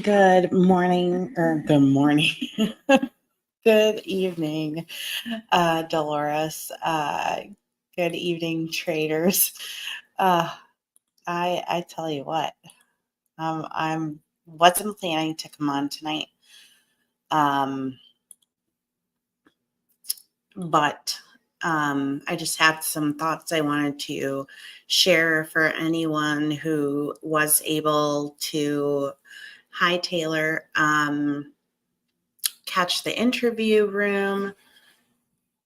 Good morning, or good morning. Good evening, Dolores. Good evening, traders. Uh, I tell you what, I'm wasn't planning to come on tonight, um, but I just have some thoughts I wanted to share for anyone who was able to. Hi, Taylor. Catch the interview room,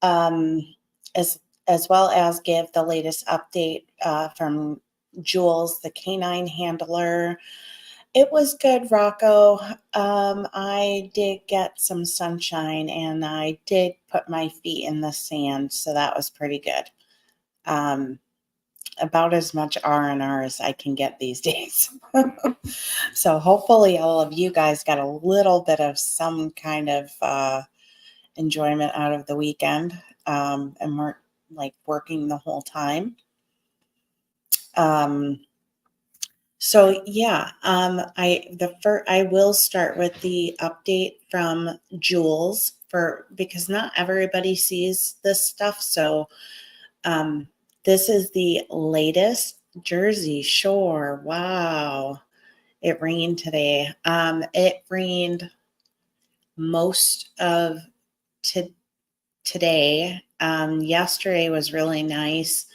um, as as well as give the latest update from Jules, the canine handler. It was good, Rocco. I did get some sunshine and I did put my feet in the sand, so that was pretty good. Um, about as much R&R as I can get these days. So hopefully all of you guys got a little bit of some kind of enjoyment out of the weekend, and weren't like working the whole time. So yeah, I will start with the update from Jules because not everybody sees this stuff. So this is the latest Jersey Shore. Wow. It rained today. It rained most of today. Yesterday was really nice,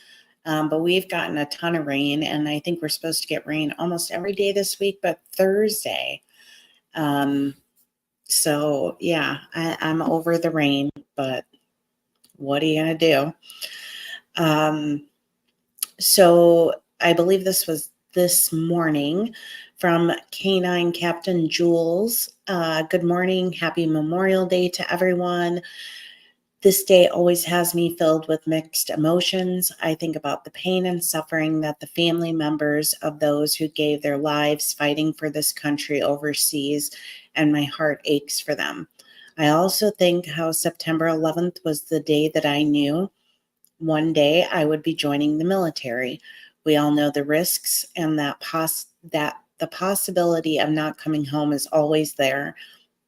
but we've gotten a ton of rain, and I think we're supposed to get rain almost every day this week, but Thursday. So yeah, I'm over the rain, but what are you gonna do? So I believe this was this morning from Canine Captain Jules. Good morning. Happy Memorial Day to everyone. This day always has me filled with mixed emotions. I think about the pain and suffering that the family members of those who gave their lives fighting for this country overseas, and my heart aches for them. I also think how September 11th was the day that I knew one day I would be joining the military. We all know the risks and that the possibility of not coming home is always there.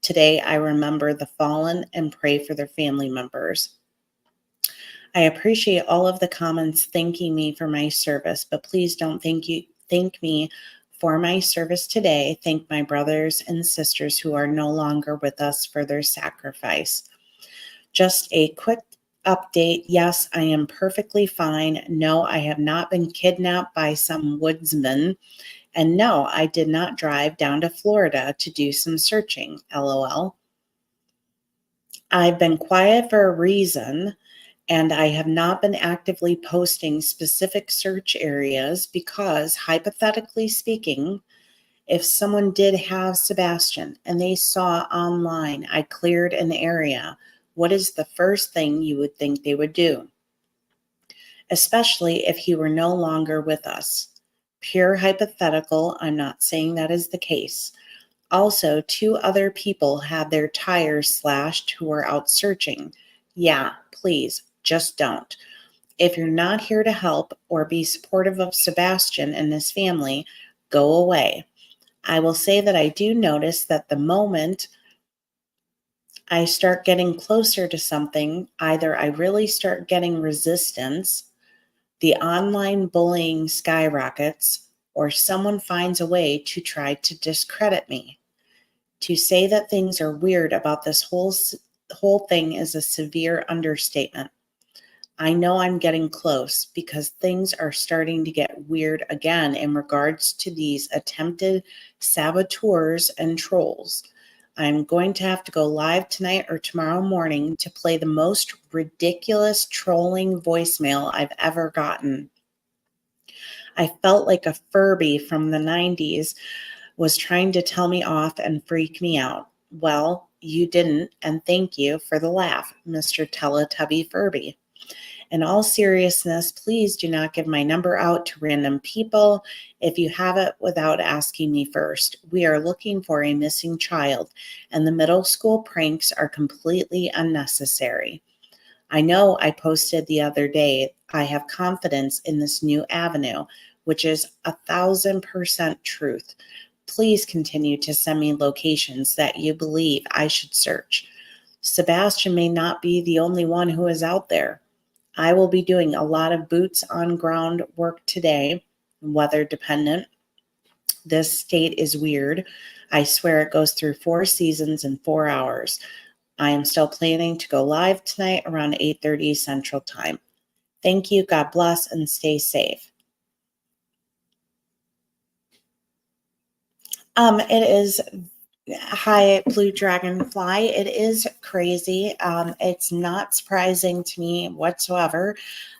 Today, I remember the fallen and pray for their family members. I appreciate all of the comments thanking me for my service, but please don't thank me for my service today. Thank my brothers and sisters who are no longer with us for their sacrifice. Just a quick update. Yes, I am perfectly fine. No, I have not been kidnapped by some woodsman. And no, I did not drive down to Florida to do some searching. LOL. I've been quiet for a reason, and I have not been actively posting specific search areas because, hypothetically speaking, if someone did have Sebastian and they saw online I cleared an area, what is the first thing you would think they would do? Especially if he were no longer with us. Pure hypothetical, I'm not saying that is the case. Also, 2 other people had their tires slashed who were out searching. Yeah, please, just don't. If you're not here to help or be supportive of Sebastian and his family, go away. I will say that I do notice that the moment I start getting closer to something, either I really start getting resistance, the online bullying skyrockets, or someone finds a way to try to discredit me. To say that things are weird about this whole thing is a severe understatement. I know I'm getting close because things are starting to get weird again in regards to these attempted saboteurs and trolls. I'm going to have to go live tonight or tomorrow morning to play the most ridiculous trolling voicemail I've ever gotten. I felt like a Furby from the 90s was trying to tell me off and freak me out. Well, you didn't, and thank you for the laugh, Mr. Teletubby Furby. In all seriousness, please do not give my number out to random people if you have it without asking me first. We are looking for a missing child, and the middle school pranks are completely unnecessary. I know I posted the other day, I have confidence in this new avenue, which is 1,000% truth. Please continue to send me locations that you believe I should search. Sebastian may not be the only one who is out there. I will be doing a lot of boots on ground work today, weather dependent. This state is weird. I swear it goes through 4 seasons in 4 hours. I am still planning to go live tonight around 8:30 Central Time. Thank you. God bless and stay safe. It is Hi, Blue Dragonfly. It is crazy. It's not surprising to me whatsoever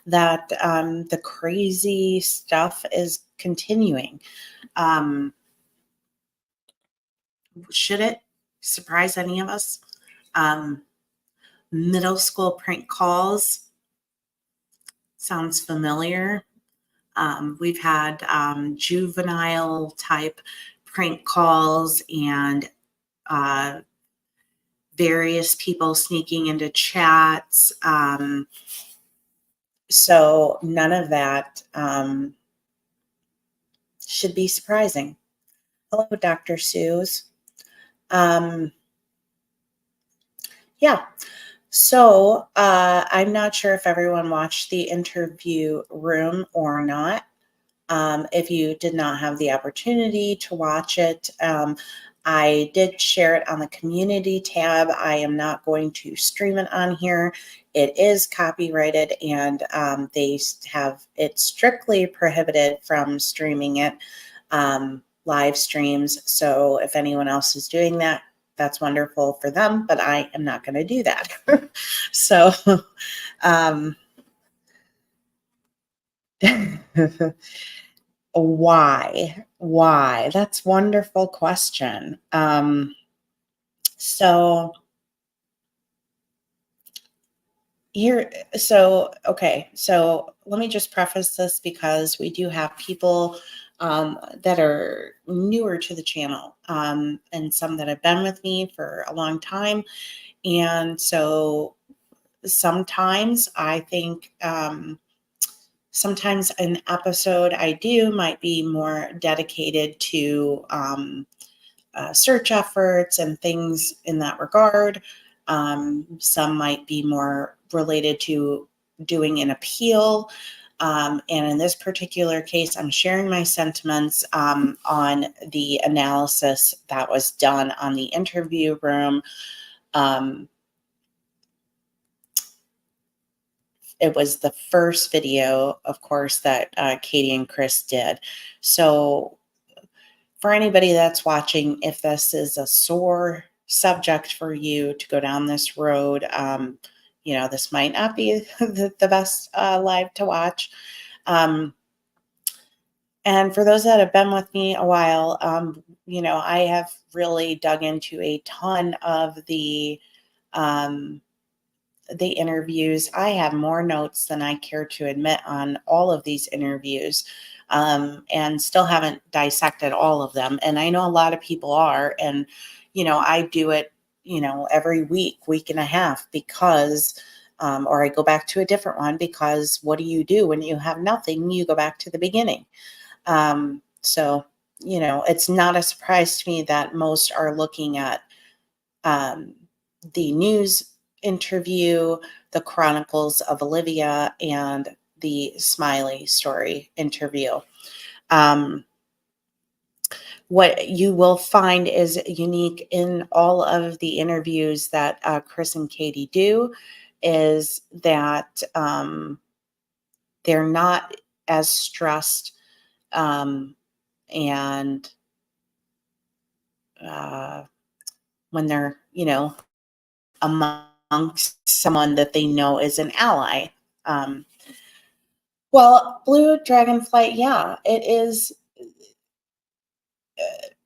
that the crazy stuff is continuing. Should it surprise any of us? Middle school prank calls sounds familiar. We've had juvenile type prank calls and various people sneaking into chats. So none of that should be surprising. Hello, Dr. Suze. Yeah. So I'm not sure if everyone watched the interview room or not. If you did not have the opportunity to watch it, I did share it on the community tab. I am not going to stream it on here. It is copyrighted, and they have it strictly prohibited from streaming it live streams. So if anyone else is doing that, that's wonderful for them, but I am not going to do that. So, why? That's a wonderful question. So okay. So let me just preface this because we do have people that are newer to the channel, and some that have been with me for a long time. And so sometimes I think, sometimes an episode I do might be more dedicated to search efforts and things in that regard. Some might be more related to doing an appeal. And in this particular case, I'm sharing my sentiments on the analysis that was done on the interview room. It was the first video, of course, that Katie and Chris did. So for anybody that's watching, if this is a sore subject for you to go down this road, this might not be the best live to watch. And for those that have been with me a while, I have really dug into a ton of the interviews. I have more notes than I care to admit on all of these interviews, and still haven't dissected all of them. And I know a lot of people are, and, I do it, every week and a half because, or I go back to a different one because what do you do when you have nothing? You go back to the beginning. So, it's not a surprise to me that most are looking at the news interview, the Chronicles of Olivia, and the Smiley story interview. What you will find is unique in all of the interviews that Chris and Katie do is that they're not as stressed, and when they're, amongst someone that they know is an ally. Well, Blue Dragonflight, yeah, it is.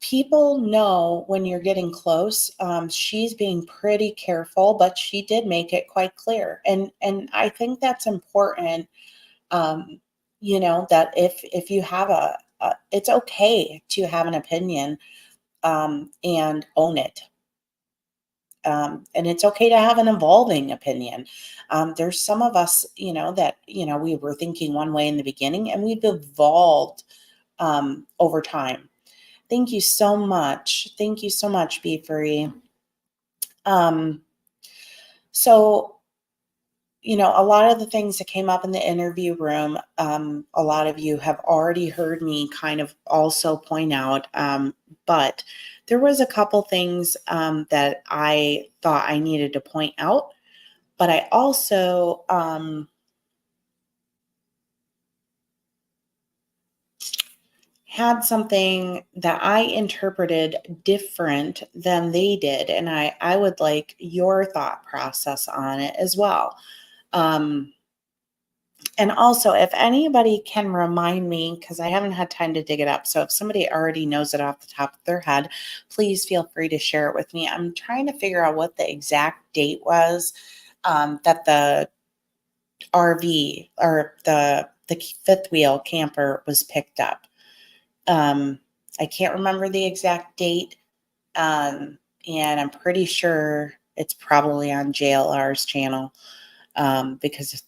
People know when you're getting close. She's being pretty careful, but she did make it quite clear, and I think that's important. That if you have it's okay to have an opinion, and own it. And it's okay to have an evolving opinion. There's some of us, that, we were thinking one way in the beginning and we've evolved over time. Thank you so much. Thank you so much, Be Free. So, a lot of the things that came up in the interview room, a lot of you have already heard me kind of also point out, but there was a couple things that I thought I needed to point out, but I also had something that I interpreted different than they did, and I would like your thought process on it as well. And also, if anybody can remind me, because I haven't had time to dig it up, so if somebody already knows it off the top of their head, please feel free to share it with me. I'm trying to figure out what the exact date was that the RV or the fifth wheel camper was picked up. I can't remember the exact date, and I'm pretty sure it's probably on JLR's channel because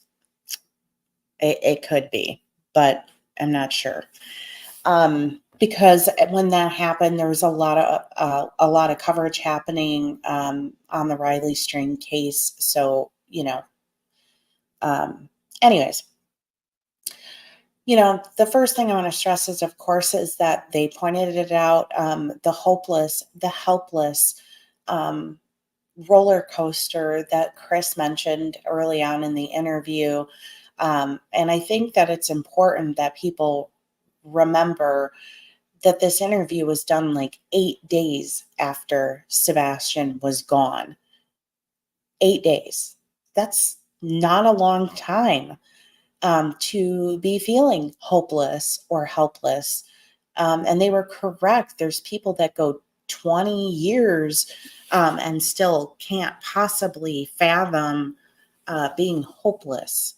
it could be, but I'm not sure. Because when that happened, there was a lot of coverage happening on the Riley String case. So anyways, the first thing I want to stress is, of course, is that they pointed it out, the helpless roller coaster that Chris mentioned early on in the interview. And I think that it's important that people remember that this interview was done like 8 days after Sebastian was gone. 8 days. That's not a long time to be feeling hopeless or helpless. And they were correct. There's people that go 20 years and still can't possibly fathom being hopeless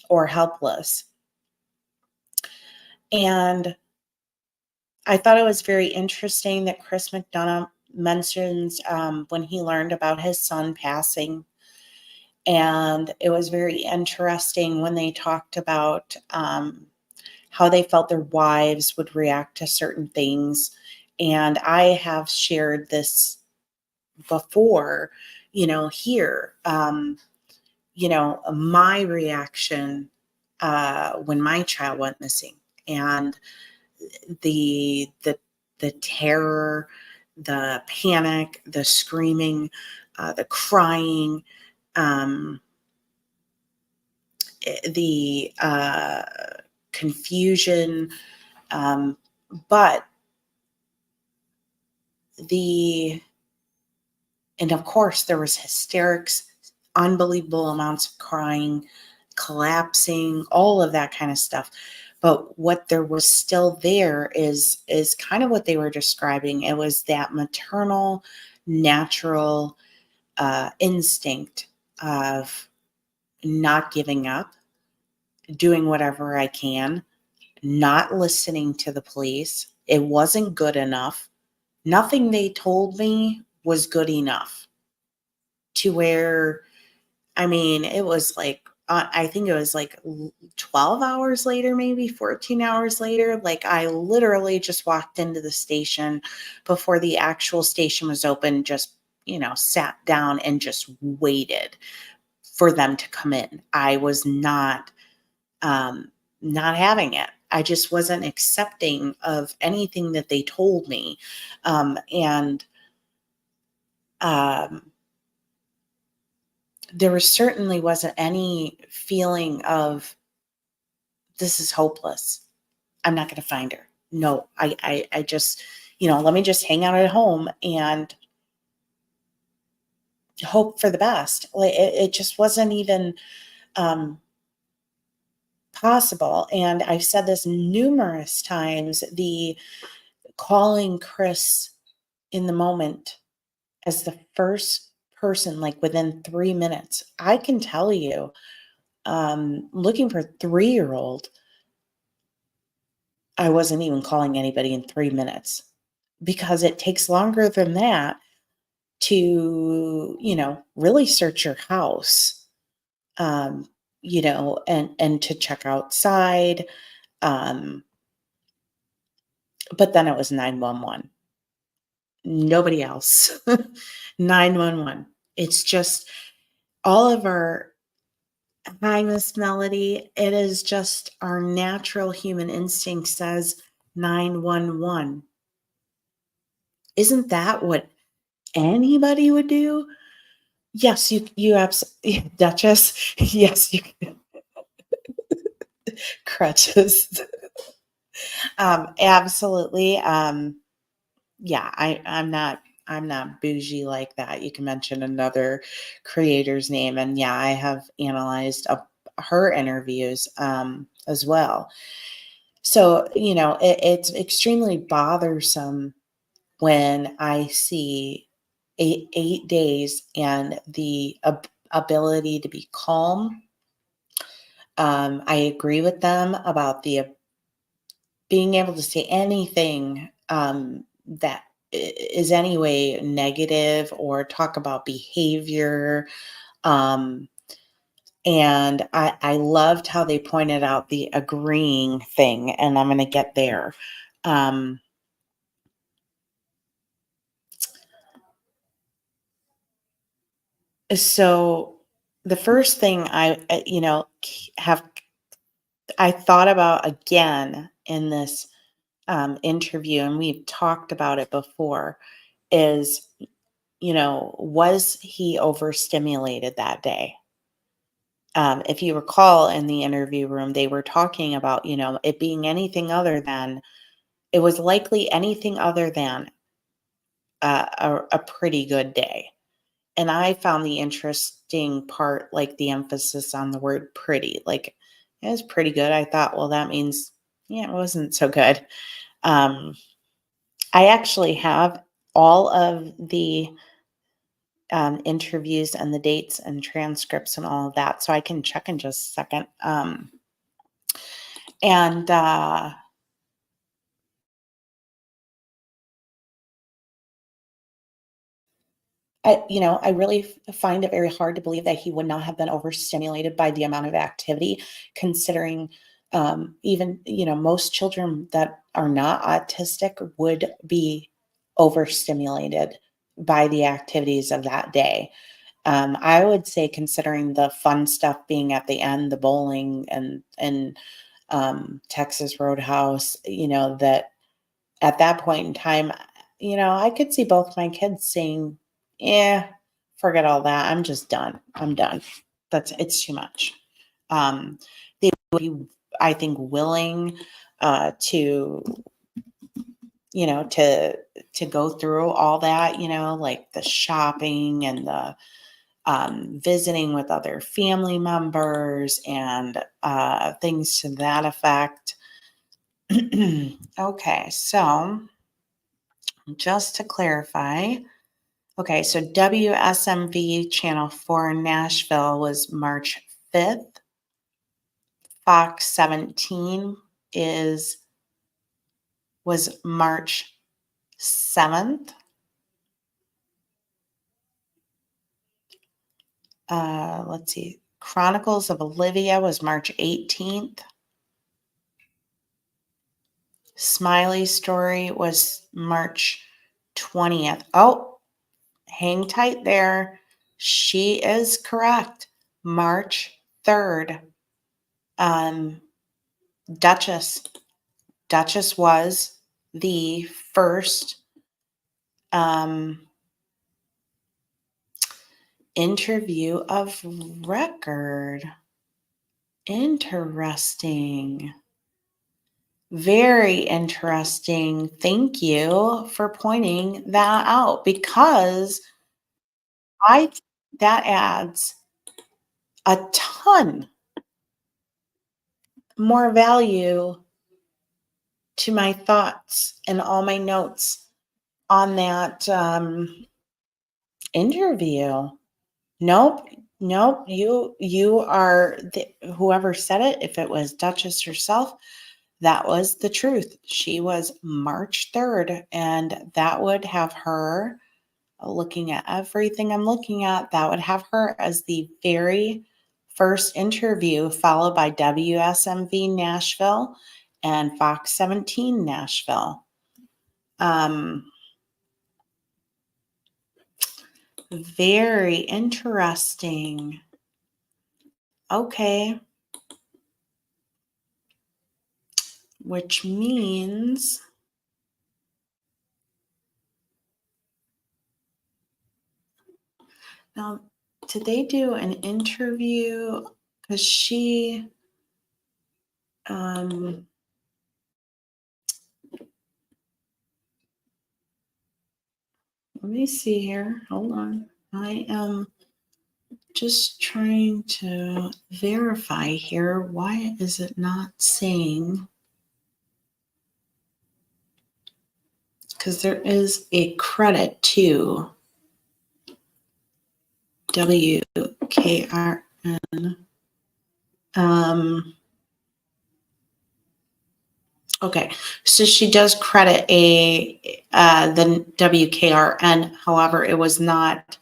or helpless. And I thought it was very interesting that Chris McDonough mentions when he learned about his son passing. And it was very interesting when they talked about how they felt their wives would react to certain things. And I have shared this before, here, my reaction when my child went missing, and the terror, the panic, the screaming, the crying, the confusion, but and of course there was hysterics, unbelievable amounts of crying, collapsing, all of that kind of stuff. But what there was still there is kind of what they were describing. It was that maternal, natural instinct of not giving up, doing whatever I can, not listening to the police. It wasn't good enough. Nothing they told me was good enough to where, it was like, I think it was like 12 hours later, maybe 14 hours later. Like I literally just walked into the station before the actual station was open, just, sat down and just waited for them to come in. I was not having it. I just wasn't accepting of anything that they told me. And there certainly wasn't any feeling of, this is hopeless. I'm not going to find her. No, I just, let me just hang out at home and hope for the best. Like it just wasn't even possible. And I've said this numerous times, the calling Chris in the moment as the first person, like within 3 minutes. I can tell you, looking for a 3-year-old, I wasn't even calling anybody in 3 minutes because it takes longer than that to, really search your house, and to check outside, But then it was 911. Nobody else. 911. It's just all of our hi, Miss Melody. It is just our natural human instinct says 911. Isn't that what anybody would do? Yes, you absolutely Duchess. Yes, you crutches. Absolutely. Yeah, I'm not bougie like that. You can mention another creator's name, and yeah, I have analyzed her interviews as well. So, it's extremely bothersome when I see 8 days and the ability to be calm. I agree with them about the being able to say anything that is any way negative or talk about behavior. Um, and I loved how they pointed out the agreeing thing, and I'm going to get there. Um, so the first thing have I thought about again in this interview, and we've talked about it before, is, was he overstimulated that day? If you recall in the interview room, they were talking about, it being anything other than, it was likely anything other than a pretty good day. And I found the interesting part, like the emphasis on the word pretty, like it was pretty good. I thought, well, that means, yeah, it wasn't so good. Um, I actually have all of the interviews and the dates and transcripts and all of that, so I can check in just a second. And I really find it very hard to believe that he would not have been overstimulated by the amount of activity, considering even, most children that are not autistic would be overstimulated by the activities of that day. I would say, considering the fun stuff being at the end, the bowling and Texas Roadhouse, that at that point in time, I could see both my kids saying, "Yeah, forget all that. I'm just done. I'm done. It's too much." They would be, I think, willing to, to go through all that, like the shopping and the visiting with other family members and things to that effect. Okay, so just to clarify, okay, so WSMV Channel 4 in Nashville was March 5th. Fox 17 is was March 7th. Let's see. Chronicles of Olivia was March 18th. Smiley Story was March 20th. Oh, hang tight there. She is correct. March 3rd. Um, Duchess. Duchess was the first um, interview of record. Interesting. Very interesting. Thank you for pointing that out, because I that adds a ton more value to my thoughts and all my notes on that interview. Nope, nope. You are whoever said it. If it was Duchess herself, that was the truth. She was March 3rd, and that would have her, looking at everything I'm looking at, that would have her as the very first interview, followed by WSMV Nashville and Fox 17 Nashville. Very interesting. Okay. Which means now, did they do an interview? Because she, let me see here. Hold on. I am just trying to verify here. Why is it not saying? Because there is a credit to WKRN. Okay, so she does credit the WKRN. However, it was not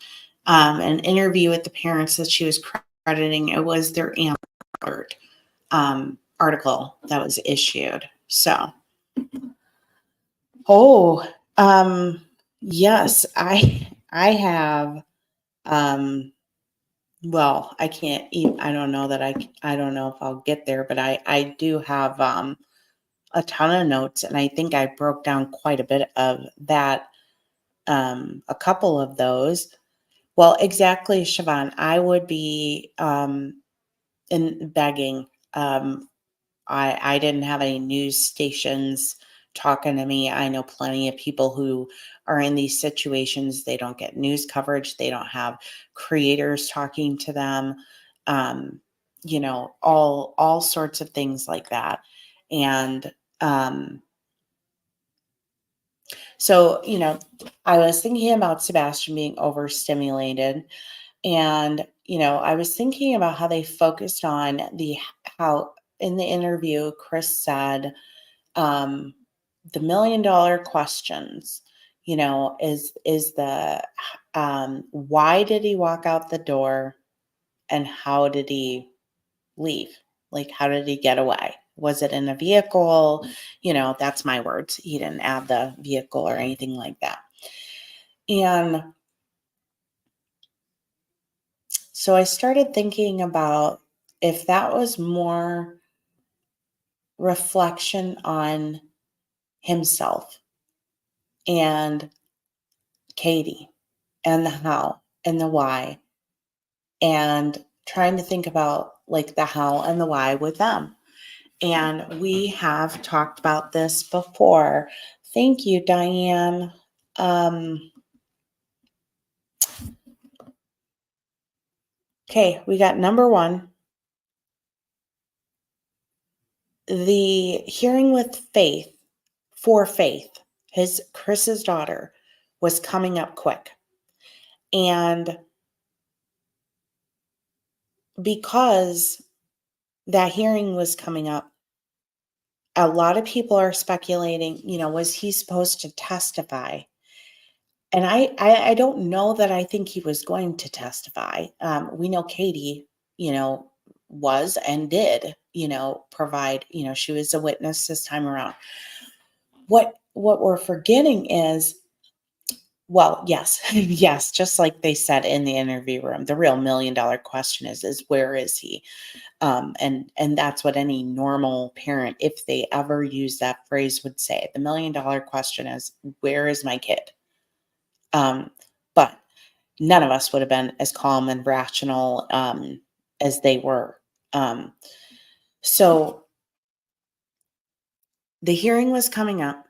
an interview with the parents that she was crediting. It was their Amber article that was issued. So, yes, I have. Well, I can't even. I don't know that I don't know if I'll get there, but I do have a ton of notes, and I think I broke down quite a bit of that. A couple of those. Well, exactly, Siobhan. I would be in begging. I didn't have any news stations talking to me. I know plenty of people who are in these situations. They don't get news coverage. They don't have creators talking to them. All sorts of things like that. And so, I was thinking about Sebastian being overstimulated. And, I was thinking about how they focused on how in the interview, Chris said, the $1 million questions, is the, why did he walk out the door and how did he leave? Like, how did he get away? Was it in a vehicle? That's my words. He didn't add the vehicle or anything like that. And so I started thinking about if that was more reflection on himself and Katie and the how and the why, and trying to think about like the how and the why with them. And we have talked about this before. Thank you, Diane. Okay, we got number one. The hearing with Faith, Chris's daughter, was coming up quick. And because that hearing was coming up, a lot of people are speculating, was he supposed to testify? And I don't know that I think he was going to testify. We know Katie, was and did, provide, she was a witness this time around. What we're forgetting is, well, yes, yes, just like they said in the interview room, the real $1 million question is where is he? And that's what any normal parent, if they ever use that phrase, would say. The $1 million question is, where is my kid? But none of us would have been as calm and rational as they were. So the hearing was coming up.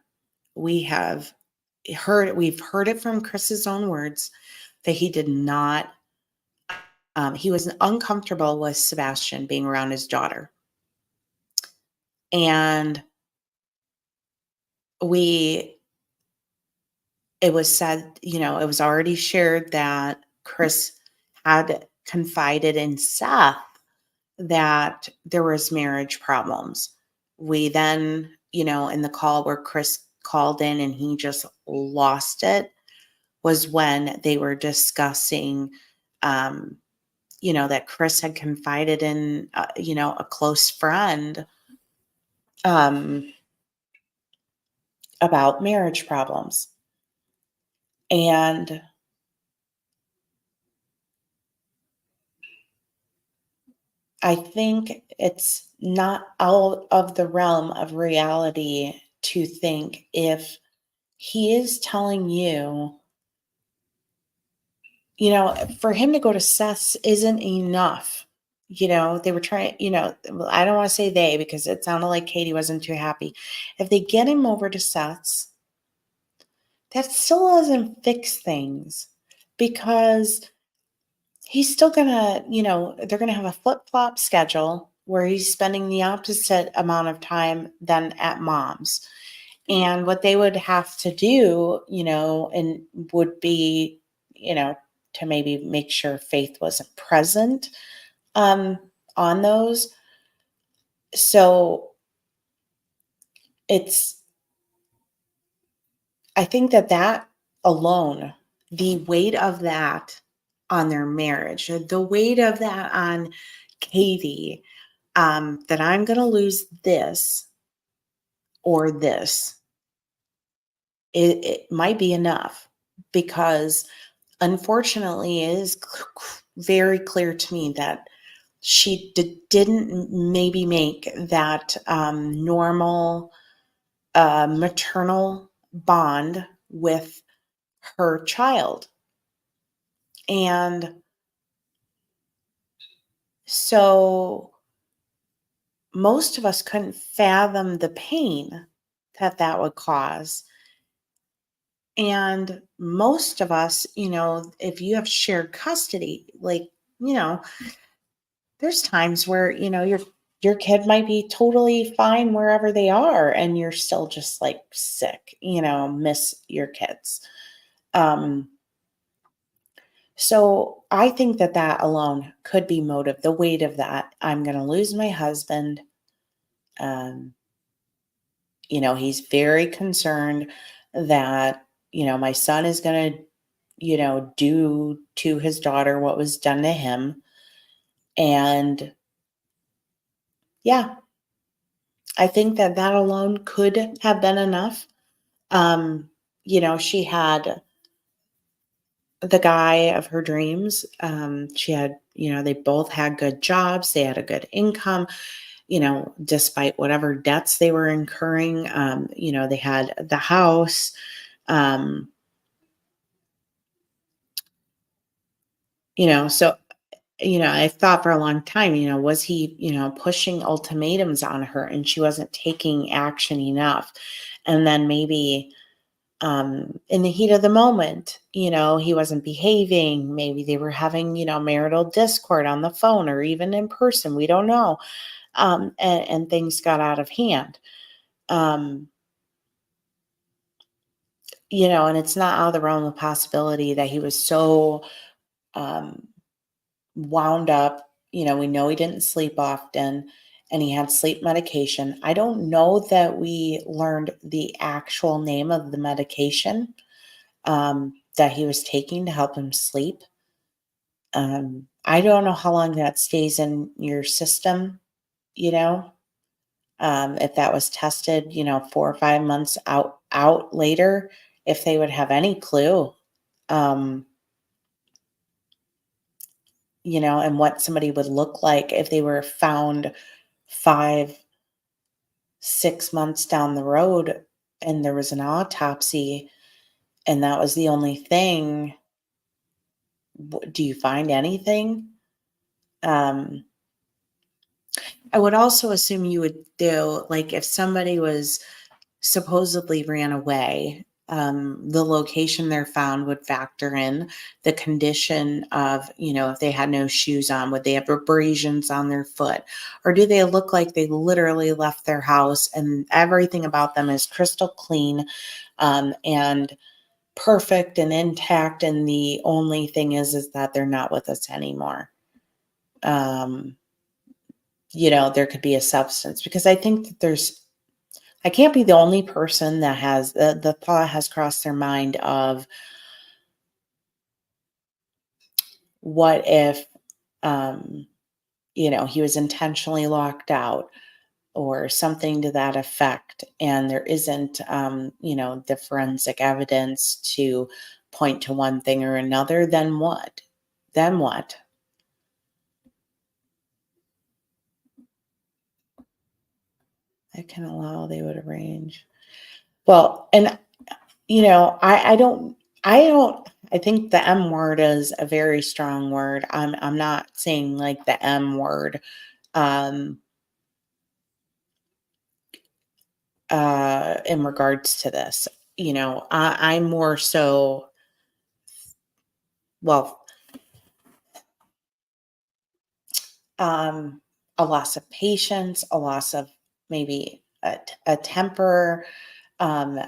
We've heard it from Chris's own words that he did not, he was uncomfortable with Sebastian being around his daughter. And it was said, it was already shared that Chris had confided in Seth that there was marriage problems. We then, in the call where Chris called in and he just lost it, was when they were discussing, that Chris had confided in, a close friend, about marriage problems. And I think it's not out of the realm of reality to think if he is telling you, for him to go to Seth's isn't enough. They were trying, well, I don't want to say they because it sounded like Katie wasn't too happy. If they get him over to Seth's, that still doesn't fix things because he's still gonna, they're gonna have a flip-flop schedule where he's spending the opposite amount of time than at mom's. And what they would have to do, and would be, to maybe make sure Faith wasn't present um, on those. So I think that alone, the weight of that on their marriage, the weight of that on Katie, that I'm going to lose this or this, it might be enough because unfortunately it is very clear to me that she didn't maybe make that normal maternal bond with her child. And so most of us couldn't fathom the pain that would cause. And most of us, if you have shared custody, there's times where, your kid might be totally fine wherever they are and you're still just like sick, miss your kids. So I think that alone could be motive, the weight of that. I'm going to lose my husband. Um, he's very concerned that, my son is going to, do to his daughter what was done to him. And yeah, I think that alone could have been enough. She had the guy of her dreams. She had, they both had good jobs. They had a good income, despite whatever debts they were incurring. They had the house. So, I thought for a long time, was he, pushing ultimatums on her and she wasn't taking action enough? And then maybe in the heat of the moment, he wasn't behaving. Maybe they were having, marital discord on the phone or even in person. We don't know. And things got out of hand. Um, and it's not out of the realm of possibility that he was so um, wound up. We know he didn't sleep often and he had sleep medication. I don't know that we learned the actual name of the medication that he was taking to help him sleep. I don't know how long that stays in your system, if that was tested, 4 or 5 months out later, if they would have any clue, um, and what somebody would look like if they were found 5, 6 months down the road and there was an autopsy and that was the only thing. Do you find anything? Um, I would also assume you would do, like, if somebody was supposedly ran away, the location they're found would factor in the condition of, if they had no shoes on, would they have abrasions on their foot? Or do they look like they literally left their house and everything about them is crystal clean and perfect and intact? And the only thing is that they're not with us anymore. There could be a substance because I think that I can't be the only person that has the thought has crossed their mind of what if, he was intentionally locked out? or something to that effect, and there isn't, the forensic evidence to point to one thing or another, then what? Then what? I can allow they would arrange. Well, and I think the M word is a very strong word. I'm not saying like the M word um in regards to this. I'm more so, well, um a loss of patience, a loss of maybe a temper, um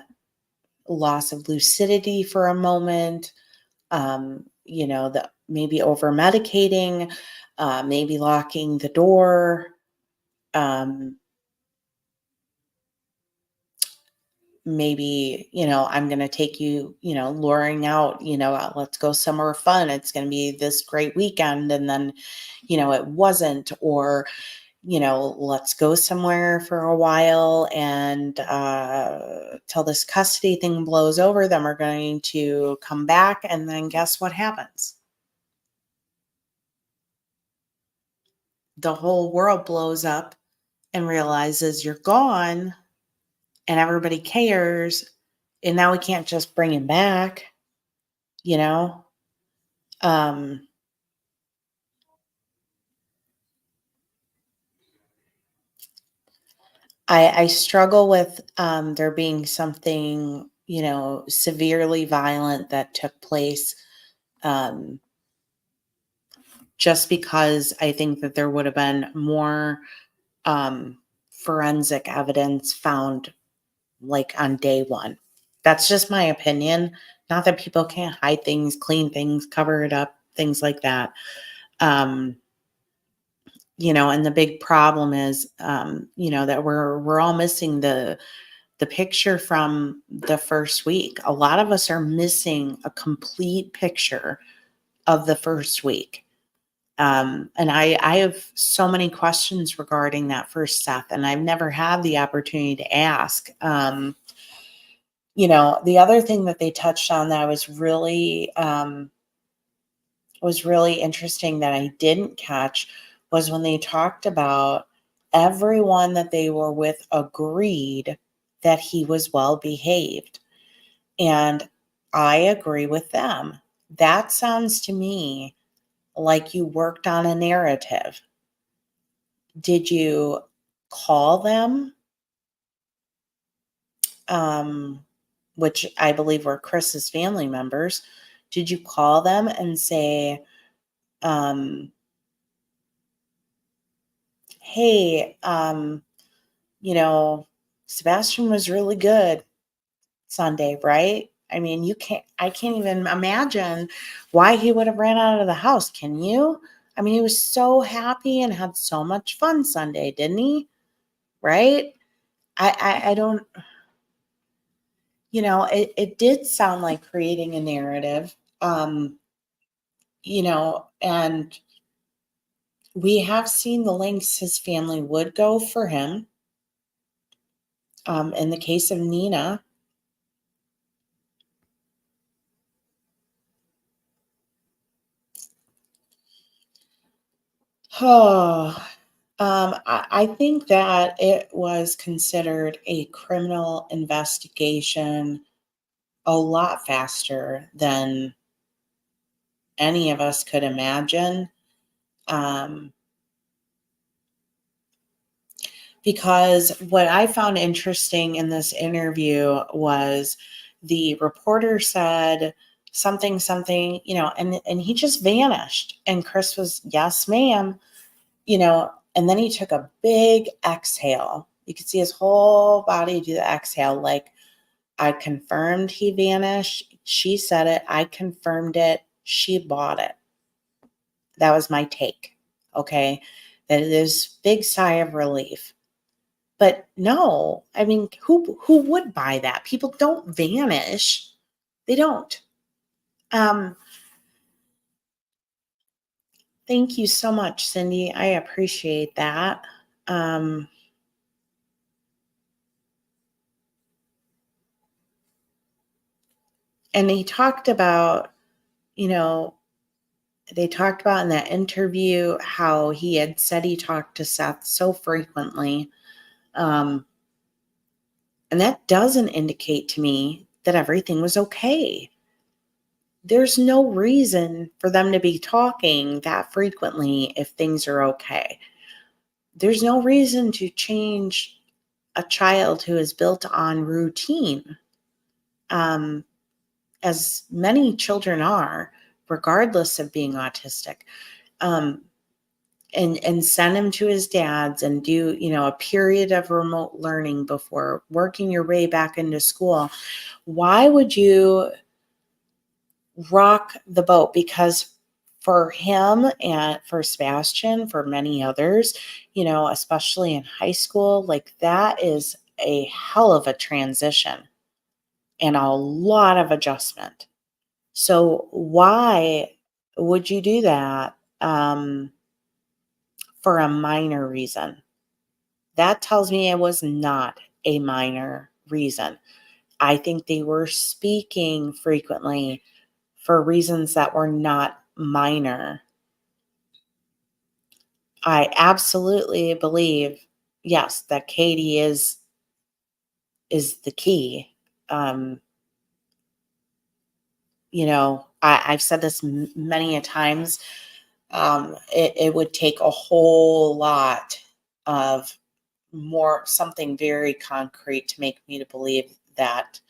loss of lucidity for a moment, the maybe over medicating, maybe locking the door, um, maybe, I'm going to take you, luring out, let's go somewhere fun. It's going to be this great weekend. And then, it wasn't, or, let's go somewhere for a while and till this custody thing blows over, then we're going to come back. And then guess what happens? The whole world blows up and realizes you're gone and everybody cares. And now we can't just bring him back, you know? Um, I struggle with there being something, severely violent that took place, um, just because I think that there would have been more forensic evidence found like on day one. That's just my opinion. Not that people can't hide things, clean things, cover it up, things like that. Um, and the big problem is, that we're all missing the picture from the first week. A lot of us are missing a complete picture of the first week. And I have so many questions regarding that first Seth, and I've never had the opportunity to ask. The other thing that they touched on that was really interesting that I didn't catch was when they talked about everyone that they were with agreed that he was well behaved. And I agree with them. That sounds to me like you worked on a narrative. Did you call them? Which I believe were Chris's family members. Did you call them and say, um, hey, Sebastian was really good Sunday, right? I mean, I can't even imagine why he would have ran out of the house. Can you? I mean, he was so happy and had so much fun Sunday, didn't he? Right? I don't, it did sound like creating a narrative, and we have seen the lengths his family would go for him. In the case of Nina, oh, I think that it was considered a criminal investigation a lot faster than any of us could imagine. Um, because what I found interesting in this interview was the reporter said something, and he just vanished. And Chris was, yes, ma'am, and then he took a big exhale. You could see his whole body do the exhale, like, I confirmed he vanished. She said it. I confirmed it. She bought it. That was my take. Okay. That is big sigh of relief. But no, I mean, who would buy that? People don't vanish. They don't. Um, Thank you so much, Cindy. I appreciate that. Um, And he talked about, they talked about in that interview how he had said he talked to Seth so frequently. And that doesn't indicate to me that everything was okay. There's no reason for them to be talking that frequently if things are okay. There's no reason to change a child who is built on routine, as many children are, regardless of being autistic. And send him to his dad's and do, a period of remote learning before working your way back into school. Why would you rock the boat? Because for him and for Sebastian, for many others, especially in high school, like that is a hell of a transition and a lot of adjustment. So why would you do that for a minor reason? That tells me it was not a minor reason. I think they were speaking frequently for reasons that were not minor. I absolutely believe, yes, that Katie is the key. I've said this many a times. It would take a whole lot of something very concrete to make me to believe that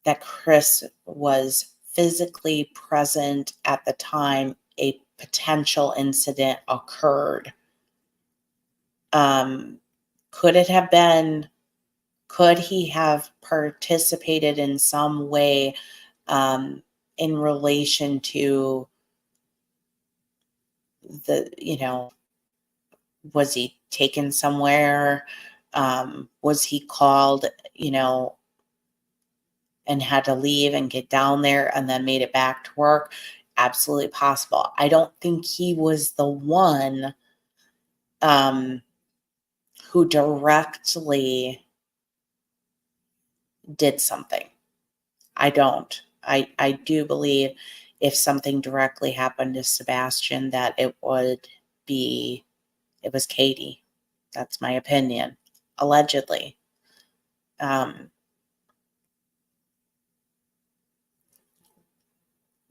that Chris was physically present at the time a potential incident occurred. Could it have been? Could he have participated in some way in relation to was he taken somewhere? Was he called, and had to leave and get down there and then made it back to work? Absolutely possible. I don't think he was the one who directly did something. I don't. I do believe if something directly happened to Sebastian that it was Katie. That's my opinion. Allegedly.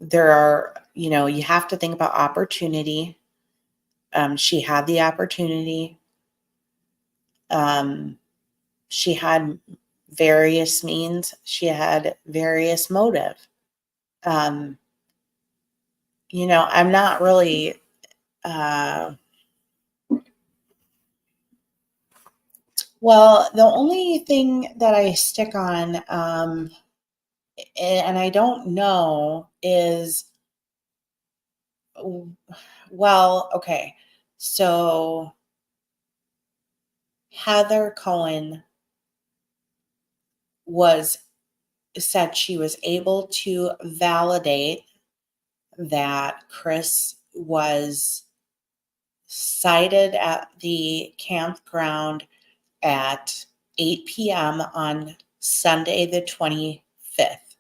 There are, you have to think about opportunity. She had the opportunity. She had various means. She had various motive. I'm not really, well, the only thing that I stick on, and I don't know, is, well, okay. So Heather Cohen said she was able to validate that Chris was sighted at the campground at 8 p.m. on Sunday the 25th,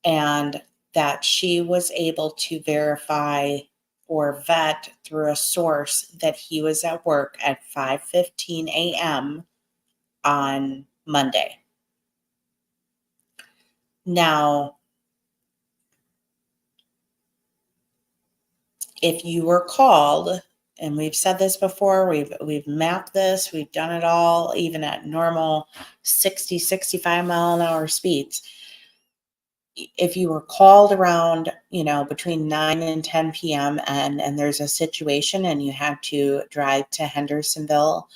and that she was able to verify or vet through a source that he was at work at 5:15 a.m. on Monday. Now, if you were called, and we've said this before, we've mapped this, we've done it all, even at normal 60, 65 mile an hour speeds. If you were called around, between 9 and 10 p.m. and there's a situation and you had to drive to Hendersonville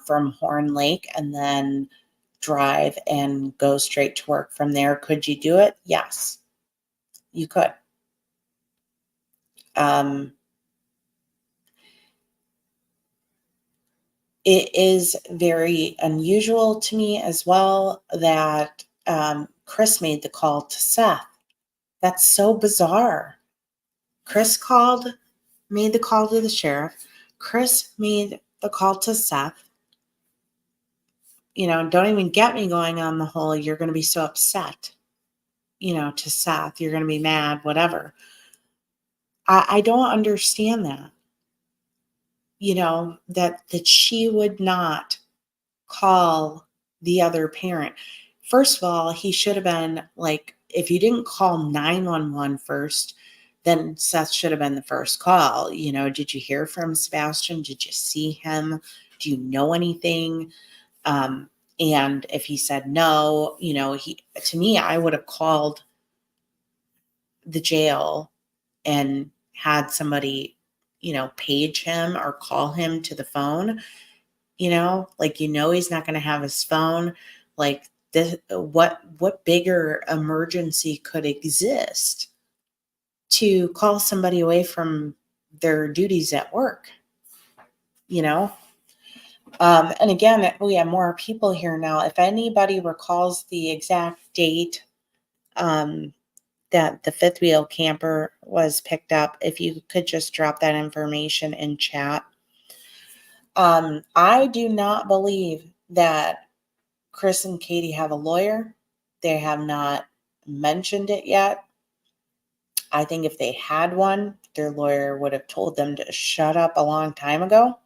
from Horn Lake and then drive and go straight to work from there, could you do it? Yes, you could. It is very unusual to me as well that Chris made the call to Seth. That's so bizarre. Chris made the call to the sheriff. Chris made the call to Seth. don't even get me going on the whole, you're going to be so upset, to Seth, you're going to be mad, whatever. I don't understand that, that she would not call the other parent. First of all, he should have been like, if you didn't call 911 first, then Seth should have been the first call. Did you hear from Sebastian? Did you see him? Do you know anything? And if he said no, to me, I would have called the jail and had somebody, page him or call him to the phone, he's not going to have his phone. Like this, what bigger emergency could exist to call somebody away from their duties at work, and again, we have more people here now. If anybody recalls the exact date that the fifth wheel camper was picked up, if you could just drop that information in chat. I do not believe that Chris and Katie have a lawyer. They have not mentioned it yet. I think if they had one, their lawyer would have told them to shut up a long time ago.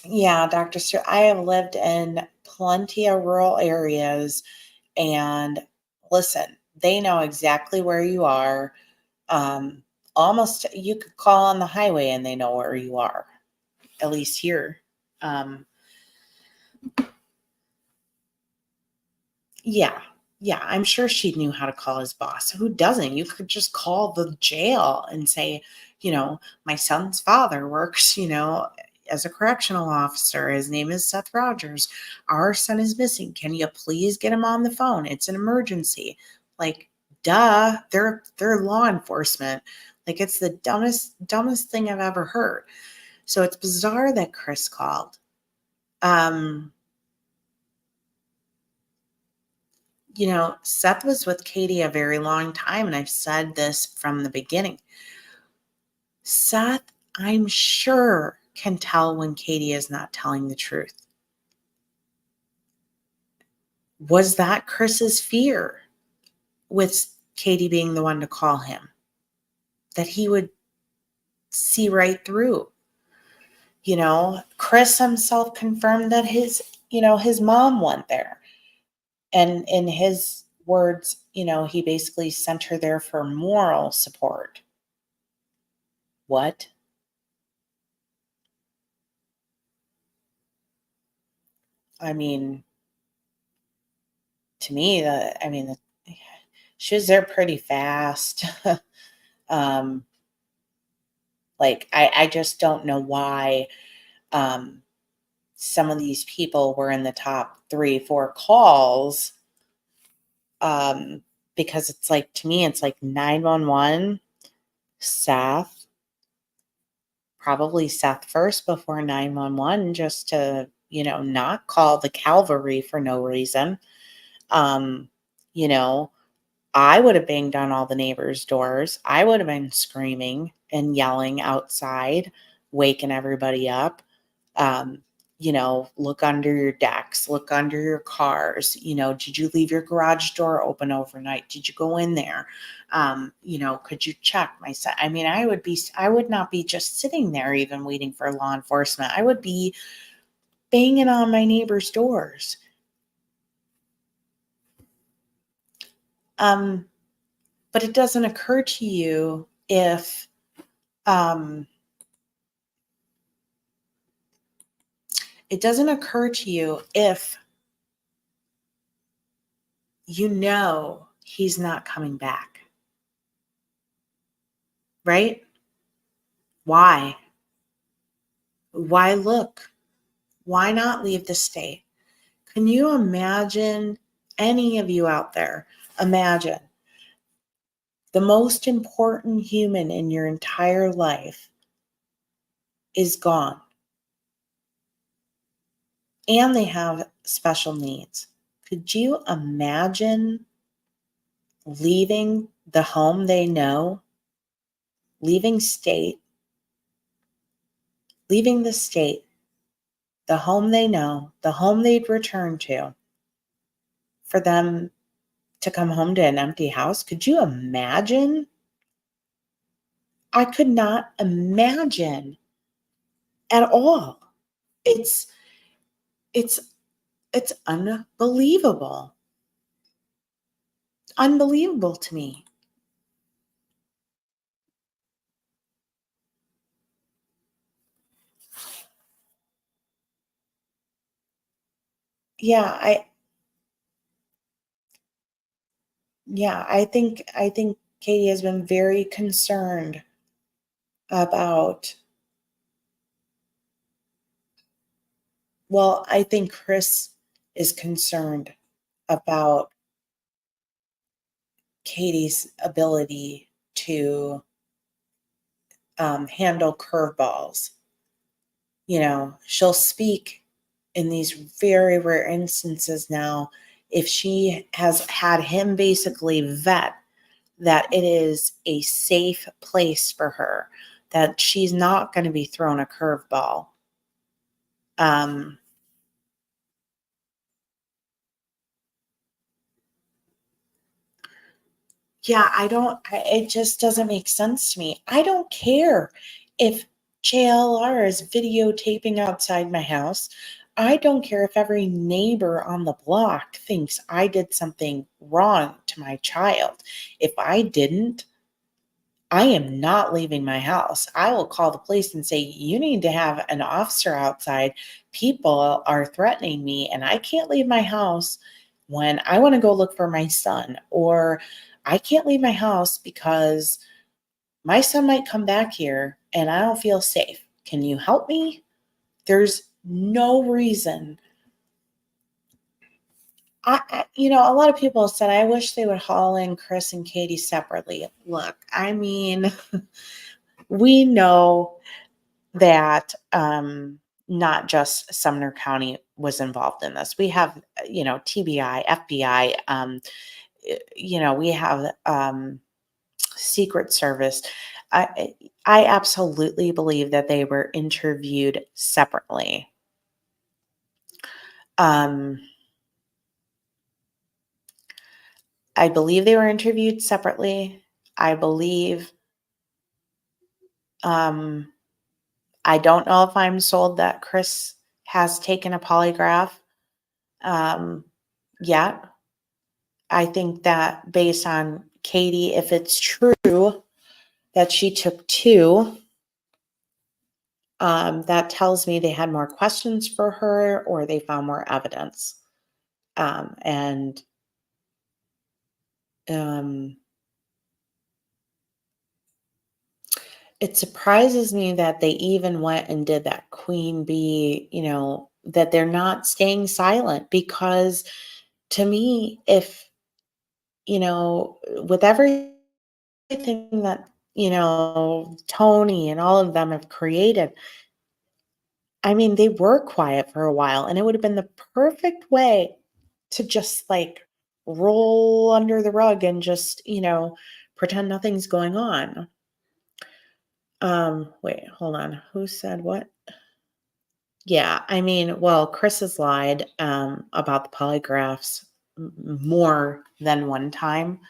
Yeah, Dr. Sir, I have lived in plenty of rural areas, and listen, they know exactly where you are. Almost you could call on the highway and they know where you are, at least here. Yeah, I'm sure she knew how to call his boss. Who doesn't? You could just call the jail and say, my son's father works, as a correctional officer. His name is Seth Rogers. Our son is missing. Can you please get him on the phone? It's an emergency. Like, duh, they're law enforcement. Like, it's the dumbest thing I've ever heard. So it's bizarre that Chris called. Seth was with Katie a very long time, and I've said this from the beginning. Seth, I'm sure, can tell when Katie is not telling the truth. Was that Chris's fear with Katie being the one to call him? That he would see right through? Chris himself confirmed that his mom went there. And in his words, he basically sent her there for moral support. What? I mean, to me, she was there pretty fast. I just don't know why some of these people were in the top 3-4 calls. Because it's like, to me, it's like 911, Seth, probably Seth first before 911, just to, not call the cavalry for no reason. I would have banged on all the neighbors' doors. I would have been screaming and yelling outside, waking everybody up. Look under your decks, look under your cars. Did you leave your garage door open overnight? Did you go in there? Could you check my son? I would not be just sitting there even waiting for law enforcement. I would be banging on my neighbors' doors. But it doesn't occur to you if he's not coming back, right? Why look? Why not leave the state? Can you imagine, any of you out there, imagine the most important human in your entire life is gone, and they have special needs. Could you imagine leaving the home they know, leaving the state, the home they know, the home they'd return to, for them to come home to an empty house. Could you imagine? I could not imagine at all. It's it's it's unbelievable. Unbelievable to me. Yeah, I think Katie has been very concerned about, well, I think Chris is concerned about Katie's ability to handle curveballs. She'll speak in these very rare instances now if she has had him basically vet that it is a safe place for her, that she's not going to be thrown a curveball. Um, yeah, it just doesn't make sense to me. I don't care if JLR is videotaping outside my house. I don't care if every neighbor on the block thinks I did something wrong to my child. If I didn't, I am not leaving my house. I will call the police and say, you need to have an officer outside. People are threatening me, and I can't leave my house when I want to go look for my son, or I can't leave my house because my son might come back here and I don't feel safe. Can you help me? There's no reason. A lot of people said, I wish they would haul in Chris and Katie separately. Look, I mean, we know that not just Sumner County was involved in this. We have, TBI, FBI, we have Secret Service. I absolutely believe that they were interviewed separately. I believe they were interviewed separately. I believe, I don't know if I'm sold that Chris has taken a polygraph yet. I think that based on Katie, if it's true that she took two, that tells me they had more questions for her or they found more evidence. And it surprises me that they even went and did that Queen Bee, that they're not staying silent, because to me, if, with everything that, Tony and all of them have created, I mean, they were quiet for a while, and it would have been the perfect way to just like roll under the rug and just, pretend nothing's going on. Wait, hold on. Who said what? Yeah, I mean, well, Chris has lied about the polygraphs more than one time.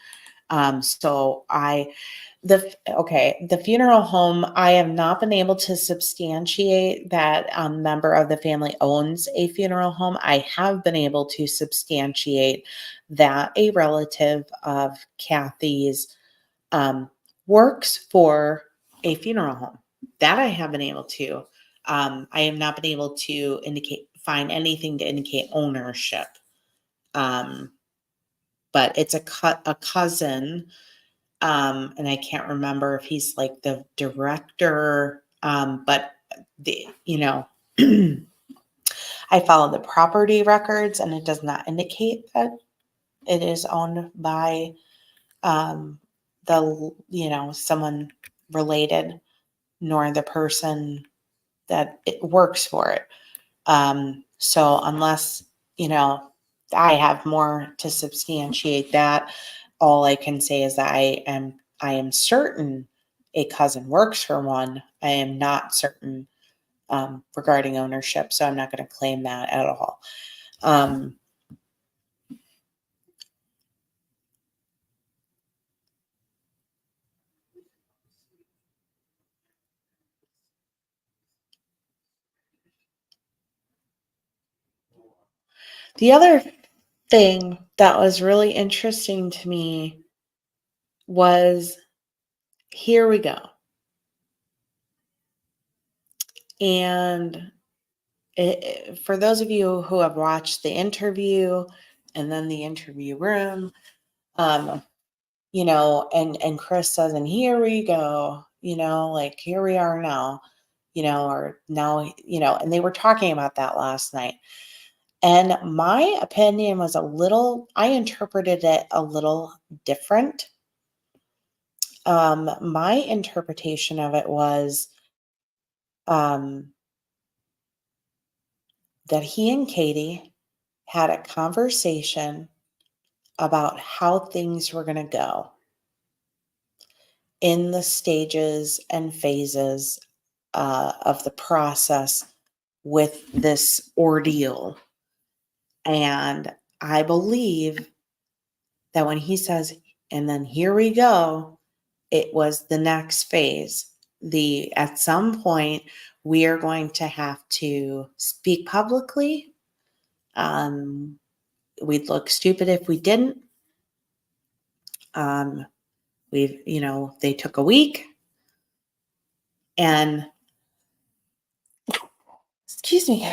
So the funeral home, I have not been able to substantiate that a member of the family owns a funeral home. I have been able to substantiate that a relative of Kathy's works for a funeral home. That I have been able to. I have not been able to find anything to indicate ownership. But it's a cousin, and I can't remember if he's like the director. But I follow the property records, and it does not indicate that it is owned by someone related, nor the person that it works for it. So unless, I have more to substantiate that, all I can say is that I am certain a cousin works for one. I am not certain regarding ownership. So I'm not going to claim that at all. Um, the other thing that was really interesting to me was, here we go. And for those of you who have watched the interview and then the interview room, and Chris says, and here we go, like here we are now, or now, and they were talking about that last night. And my opinion was I interpreted it a little different. My interpretation of it was that he and Katie had a conversation about how things were going to go in the stages and phases of the process with this ordeal. And I believe that when he says, and then here we go, it was the next phase. At some point, we are going to have to speak publicly. We'd look stupid if we didn't. They took a week and, excuse me,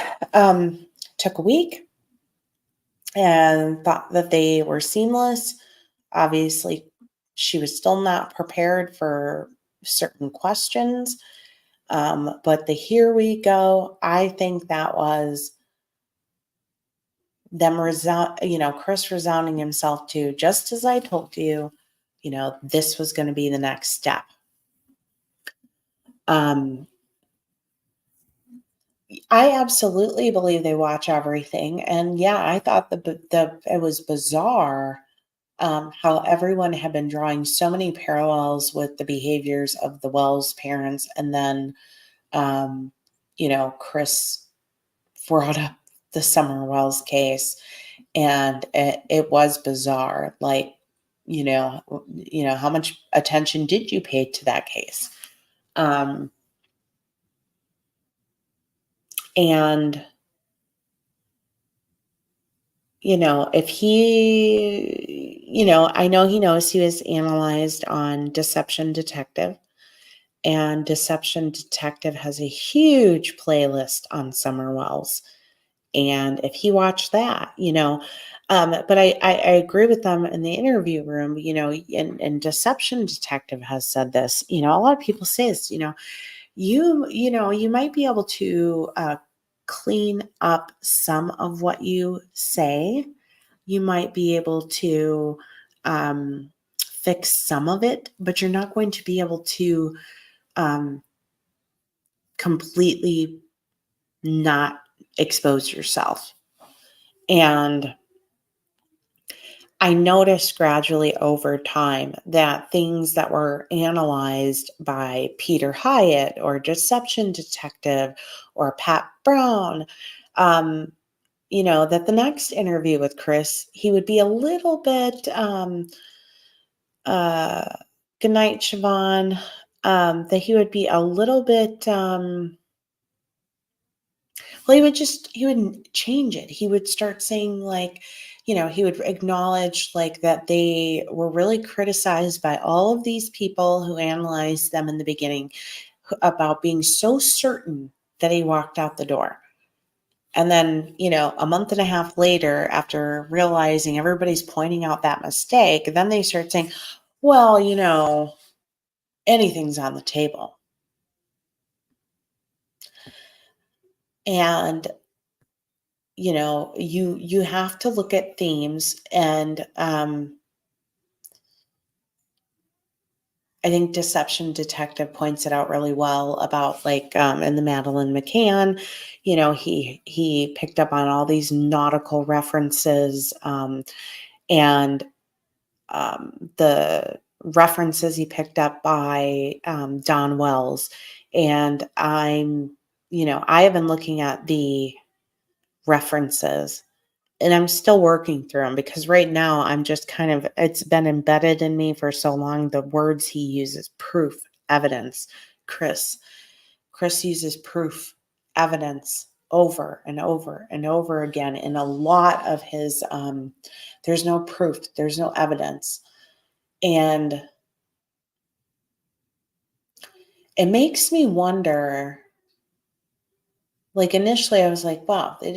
took a week and thought that they were seamless. Obviously, she was still not prepared for certain questions. But the here we go, I think that was them Chris resounding himself to, just as I told you, this was going to be the next step. I absolutely believe they watch everything. And yeah, I thought it was bizarre how everyone had been drawing so many parallels with the behaviors of the Wells parents. And then, Chris brought up the Summer Wells case, and it was bizarre. Like, how much attention did you pay to that case? And if I know he knows he was analyzed on Deception Detective, and Deception Detective has a huge playlist on Summer Wells. And if he watched that, but I agree with them in the interview room, and Deception Detective has said this, a lot of people say this, you might be able to clean up some of what you say. You might be able to fix some of it, but you're not going to be able to completely not expose yourself. And I noticed gradually over time that things that were analyzed by Peter Hyatt or Deception Detective or Pat Brown, that the next interview with Chris, he would be a little bit, good night, Siobhan, that he would be a little bit, well, he wouldn't change it. He would start saying like, he would acknowledge like that they were really criticized by all of these people who analyzed them in the beginning about being so certain that he walked out the door. And then, a month and a half later, after realizing everybody's pointing out that mistake, then they start saying, well, anything's on the table. And you have to look at themes, and I think Deception Detective points it out really well about like in the Madeleine McCann, he picked up on all these nautical references, and the references he picked up by Don Wells. And I'm I have been looking at the references and I'm still working through them because right now I'm just it's been embedded in me for so long. The words he uses, proof, evidence. Chris. Chris uses proof, evidence over and over and over again in a lot of his, there's no proof, there's no evidence. And it makes me wonder, like initially I was like, wow, they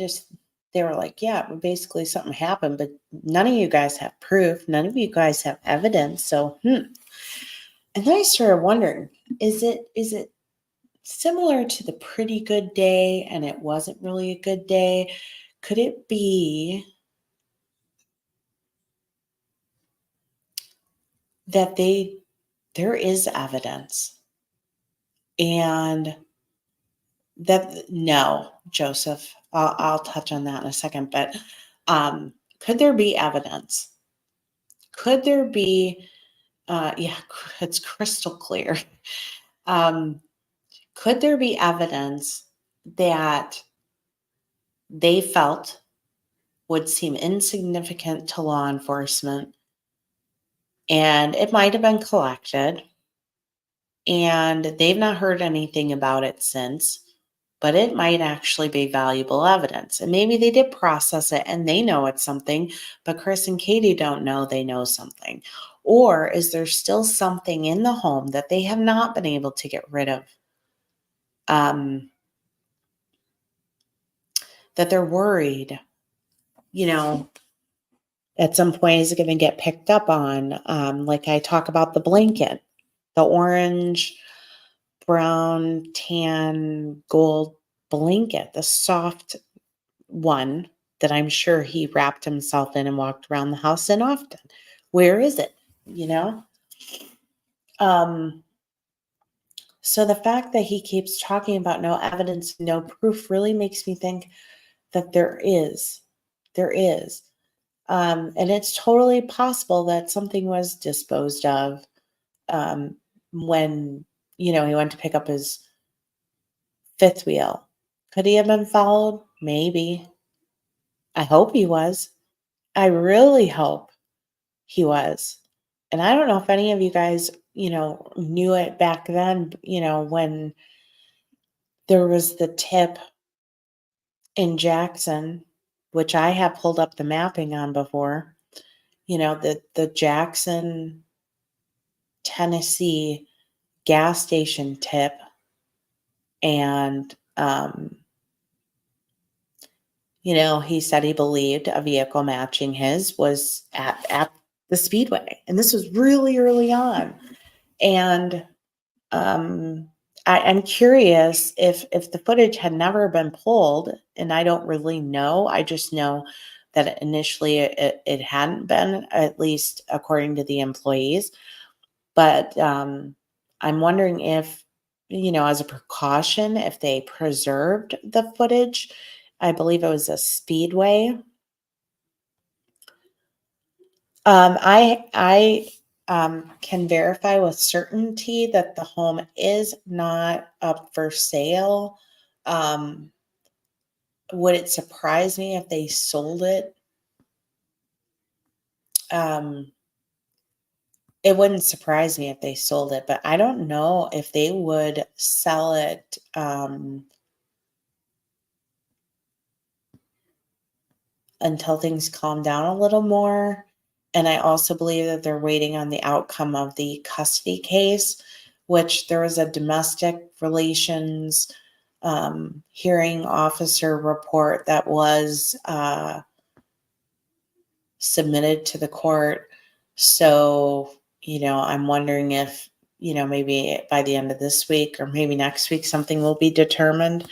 were like, yeah, basically something happened, but none of you guys have proof. None of you guys have evidence. So, And then I started wondering, is it similar to the pretty good day and it wasn't really a good day? Could it be that there is evidence and no, Joseph, I'll touch on that in a second, but could there be evidence? Could there be, yeah, it's crystal clear. Could there be evidence that they felt would seem insignificant to law enforcement and it might have been collected and they've not heard anything about it since, but it might actually be valuable evidence. And maybe they did process it and they know it's something, but Chris and Katie don't know they know something. Or is there still something in the home that they have not been able to get rid of? That they're worried, at some point is it going to get picked up on? Like I talk about the blanket, the orange, brown, tan, gold blanket, the soft one that I'm sure he wrapped himself in and walked around the house in often. Where is it? You know? So the fact that he keeps talking about no evidence, no proof really makes me think that there is. There is. And it's totally possible that something was disposed of when, he went to pick up his fifth wheel. Could he have been followed? Maybe. I hope he was. I really hope he was. And I don't know if any of you guys, knew it back then, when there was the tip in Jackson, which I have pulled up the mapping on before, the Jackson, Tennessee gas station tip. And, he said he believed a vehicle matching his was at the speedway. And this was really early on. And I'm curious if the footage had never been pulled, and I don't really know. I just know that initially it hadn't been, at least according to the employees. But I'm wondering if, as a precaution, if they preserved the footage. I believe it was a speedway. I can verify with certainty that the home is not up for sale. Would it surprise me if they sold it? It wouldn't surprise me if they sold it, but I don't know if they would sell it until things calm down a little more. And I also believe that they're waiting on the outcome of the custody case, which there was a domestic relations hearing officer report that was submitted to the court. So, I'm wondering if, maybe by the end of this week or maybe next week, something will be determined.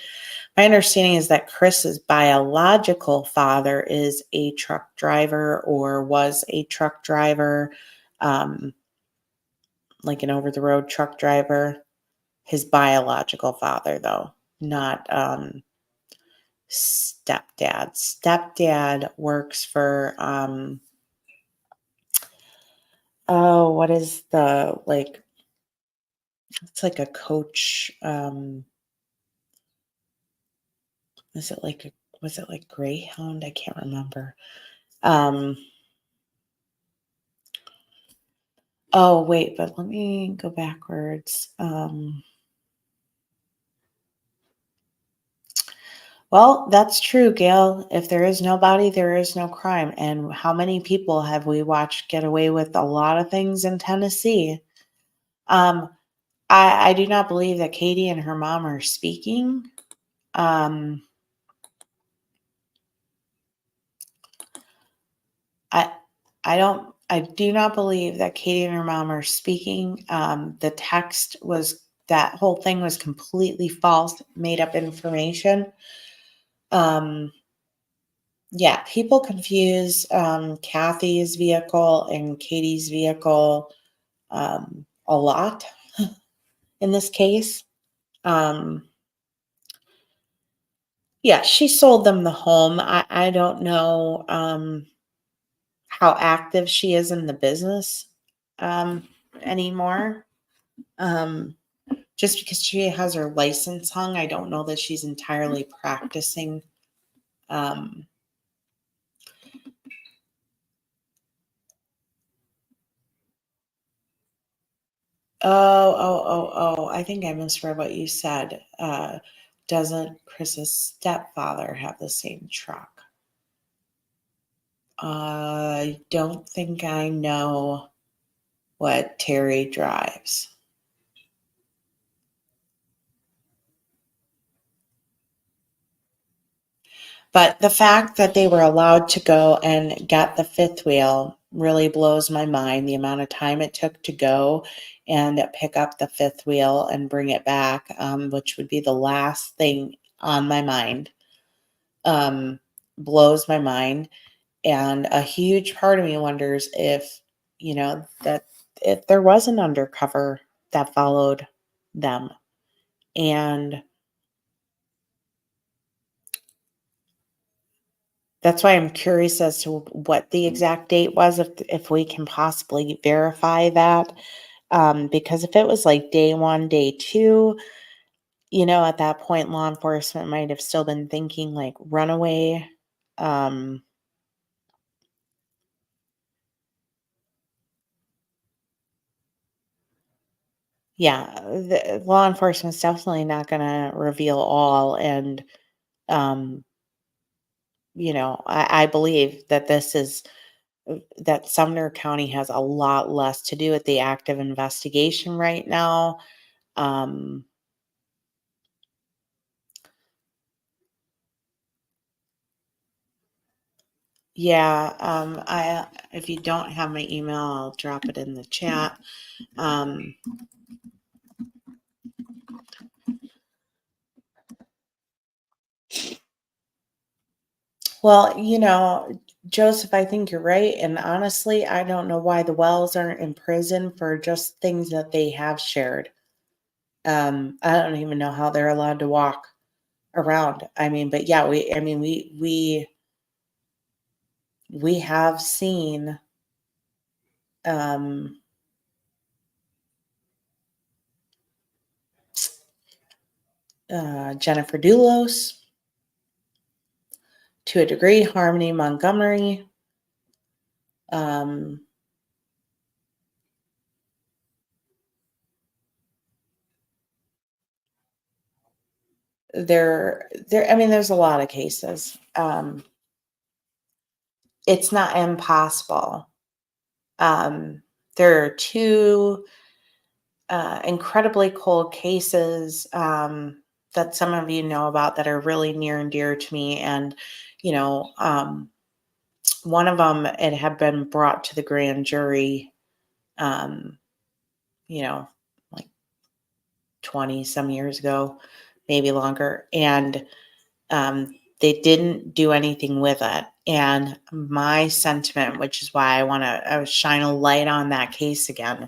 My understanding is that Chris's biological father is a truck driver or was a truck driver, like an over-the-road truck driver. His biological father, though, not stepdad. Stepdad works for, what is it's like a coach, Was it like Greyhound? I can't remember. Oh, wait, but let me go backwards. Well, that's true, Gail. If there is no body, there is no crime. And how many people have we watched get away with a lot of things in Tennessee? I do not believe that Katie and her mom are speaking. I do not believe that Katie and her mom are speaking. The text was, that whole thing was completely false, made up information. Yeah, people confuse Kathy's vehicle and Katie's vehicle a lot in this case. Yeah, she sold them the home. I don't know how active she is in the business anymore. Just because she has her license hung, I don't know that she's entirely practicing. I think I misread what you said. Doesn't Chris's stepfather have the same truck? I don't think I know what Terry drives. But the fact that they were allowed to go and get the fifth wheel really blows my mind. The amount of time it took to go and pick up the fifth wheel and bring it back, which would be the last thing on my mind, blows my mind. And a huge part of me wonders if, that if there was an undercover that followed them. And that's why I'm curious as to what the exact date was, if we can possibly verify that. Because if it was like day one, day two, at that point, law enforcement might have still been thinking like runaway. Yeah, the law enforcement's definitely not going to reveal all. And, I believe that that Sumner County has a lot less to do with the active investigation right now. Um, yeah, if you don't have my email, I'll drop it in the chat. Well, Joseph, I think you're right. And honestly, I don't know why the Wells aren't in prison for just things that they have shared. I don't even know how they're allowed to walk around. I mean, but yeah, we have seen Jennifer Dulos, to a degree, Harmony Montgomery. There's a lot of cases. It's not impossible. There are two incredibly cold cases that some of you know about that are really near and dear to me. And, one of them, it had been brought to the grand jury, like 20 some years ago, maybe longer. And they didn't do anything with it. And my sentiment, which is why I want to shine a light on that case again,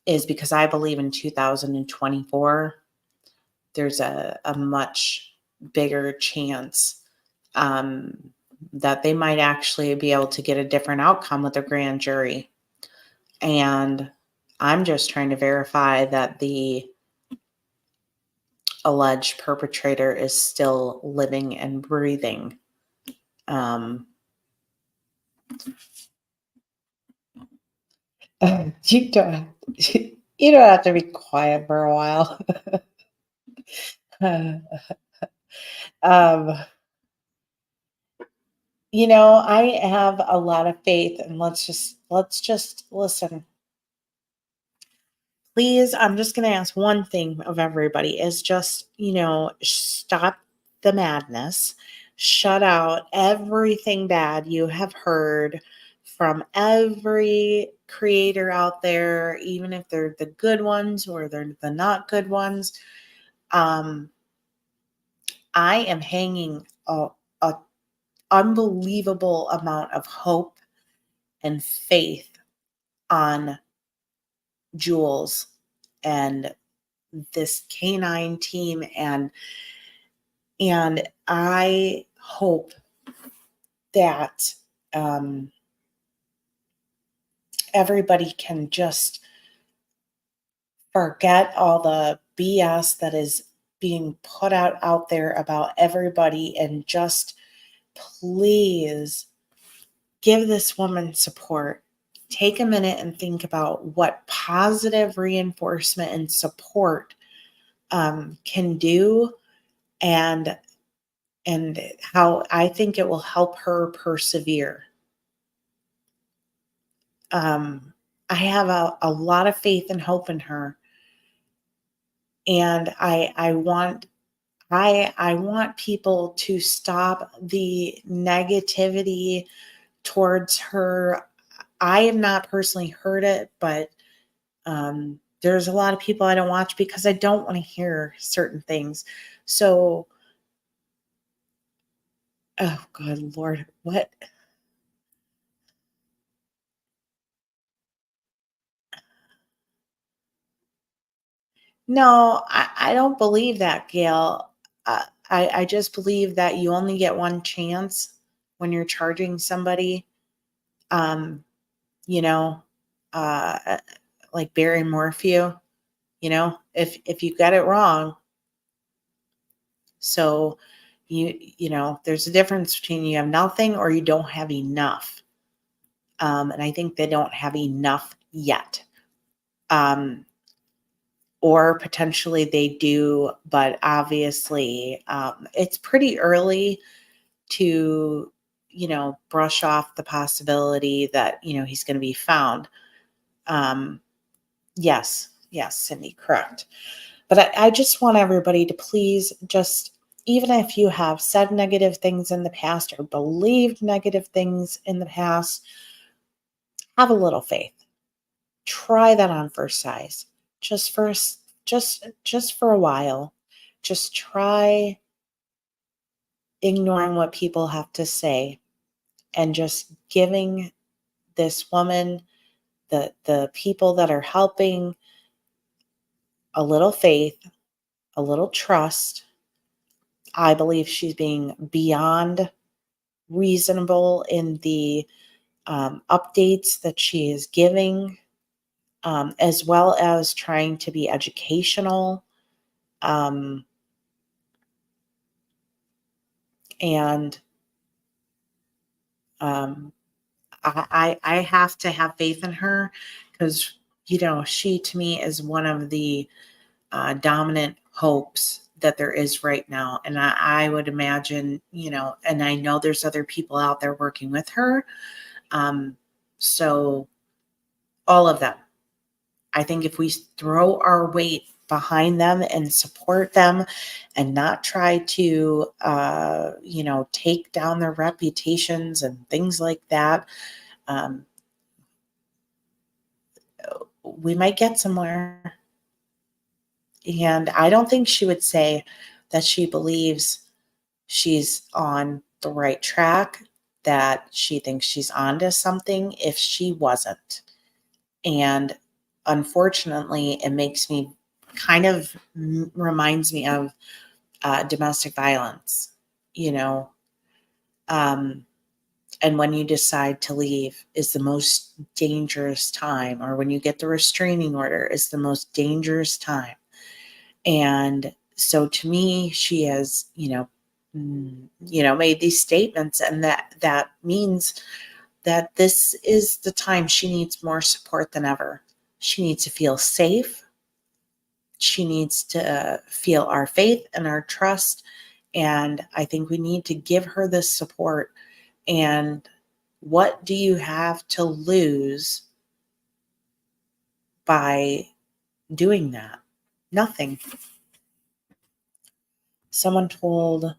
is because I believe in 2024, there's a much bigger chance that they might actually be able to get a different outcome with the grand jury. And I'm just trying to verify that the alleged perpetrator is still living and breathing. You don't you don't have to be quiet for a while. um, I have a lot of faith, and let's just listen. Please, I'm just going to ask one thing of everybody is just, stop the madness. Shut out everything bad you have heard from every creator out there, even if they're the good ones or they're the not good ones. I am hanging a unbelievable amount of hope and faith on Jules and this canine team, and I hope that everybody can just forget all the BS that is being put out there about everybody, and just please give this woman support. Take a minute and think about what positive reinforcement and support can do, and how I think it will help her persevere. I have a lot of faith and hope in her, and I want people to stop the negativity towards her. I have not personally heard it, but there's a lot of people I don't watch because I don't want to hear certain things. So, oh God, Lord, what? No, I don't believe that, Gail. I just believe that you only get one chance when you're charging somebody. Um, you know, uh, like Barry Morphew. If you got it wrong, so there's a difference between you have nothing or you don't have enough. And I think they don't have enough yet. Or potentially they do, but obviously it's pretty early to, brush off the possibility that, he's going to be found. Yes, Cindy, correct. But I just want everybody to please just, even if you have said negative things in the past or believed negative things in the past, have a little faith. Try that on for size. Just for just for a while. Just try ignoring what people have to say and just giving this woman, the people that are helping, a little faith, a little trust. I believe she's being beyond reasonable in the updates that she is giving, as well as trying to be educational. Um, and um, I have to have faith in her because, she to me is one of the dominant hopes that there is right now. And I would imagine, and I know there's other people out there working with her. So all of them, I think if we throw our weight behind them and support them and not try to, take down their reputations and things like that, we might get somewhere. And I don't think she would say that she believes she's on the right track, that she thinks she's onto something if she wasn't. And unfortunately, it makes me reminds me of domestic violence, and when you decide to leave is the most dangerous time, or when you get the restraining order is the most dangerous time. And So to me, she has, made these statements, and that means that this is the time she needs more support than ever. She needs to feel safe. She needs to feel our faith and our trust. And I think we need to give her this support. And what do you have to lose by doing that? Nothing. Someone told,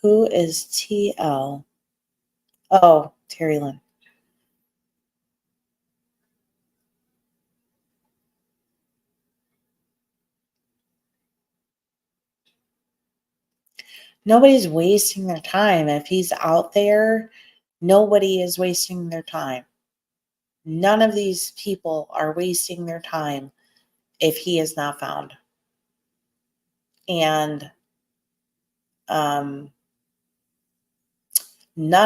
who is TL? Oh, Terry Lynn. Nobody's wasting their time. If he's out there, nobody is wasting their time. None of these people are wasting their time if he is not found. And none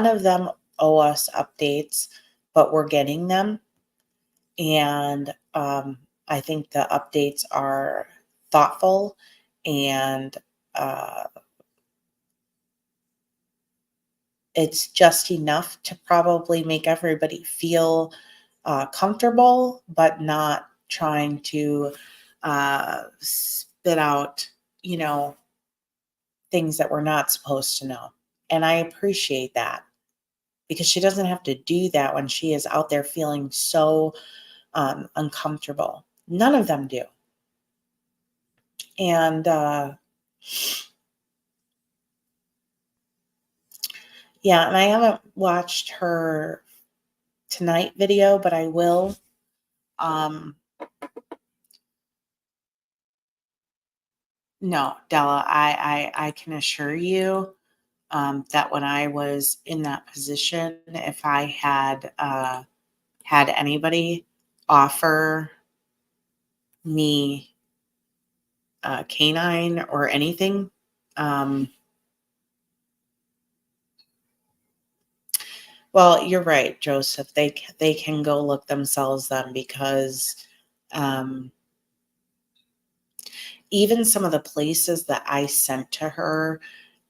of them owe us updates, but we're getting them. And I think the updates are thoughtful, and it's just enough to probably make everybody feel comfortable, but not trying to spit out, things that we're not supposed to know. And I appreciate that, because she doesn't have to do that when she is out there feeling so uncomfortable. None of them do. And yeah, and I haven't watched her tonight video, but I will. No, Della, I can assure you that when I was in that position, if I had had anybody offer me canine or anything, well, you're right, Joseph. They can go look themselves then, because even some of the places that I sent to her,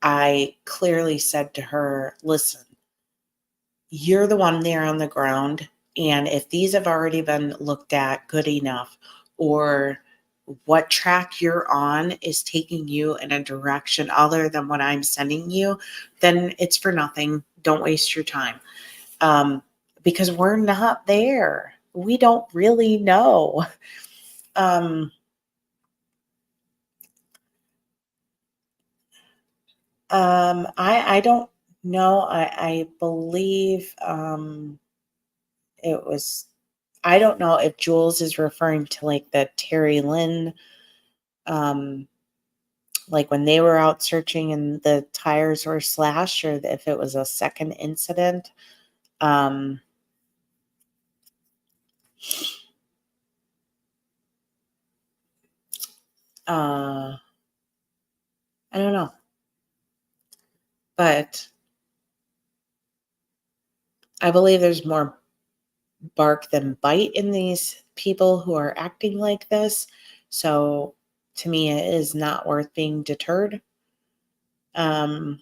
I clearly said to her, listen, you're the one there on the ground. And if these have already been looked at good enough, or what track you're on is taking you in a direction other than what I'm sending you, then it's for nothing. Don't waste your time. Because we're not there. We don't really know. I don't know. I believe it was, I don't know if Jules is referring to like the Terry Lynn, um, like when they were out searching and the tires were slashed, or if it was a second incident. Um, I don't know, but I believe there's more bark than bite in these people who are acting like this. So to me, it is not worth being deterred. Um,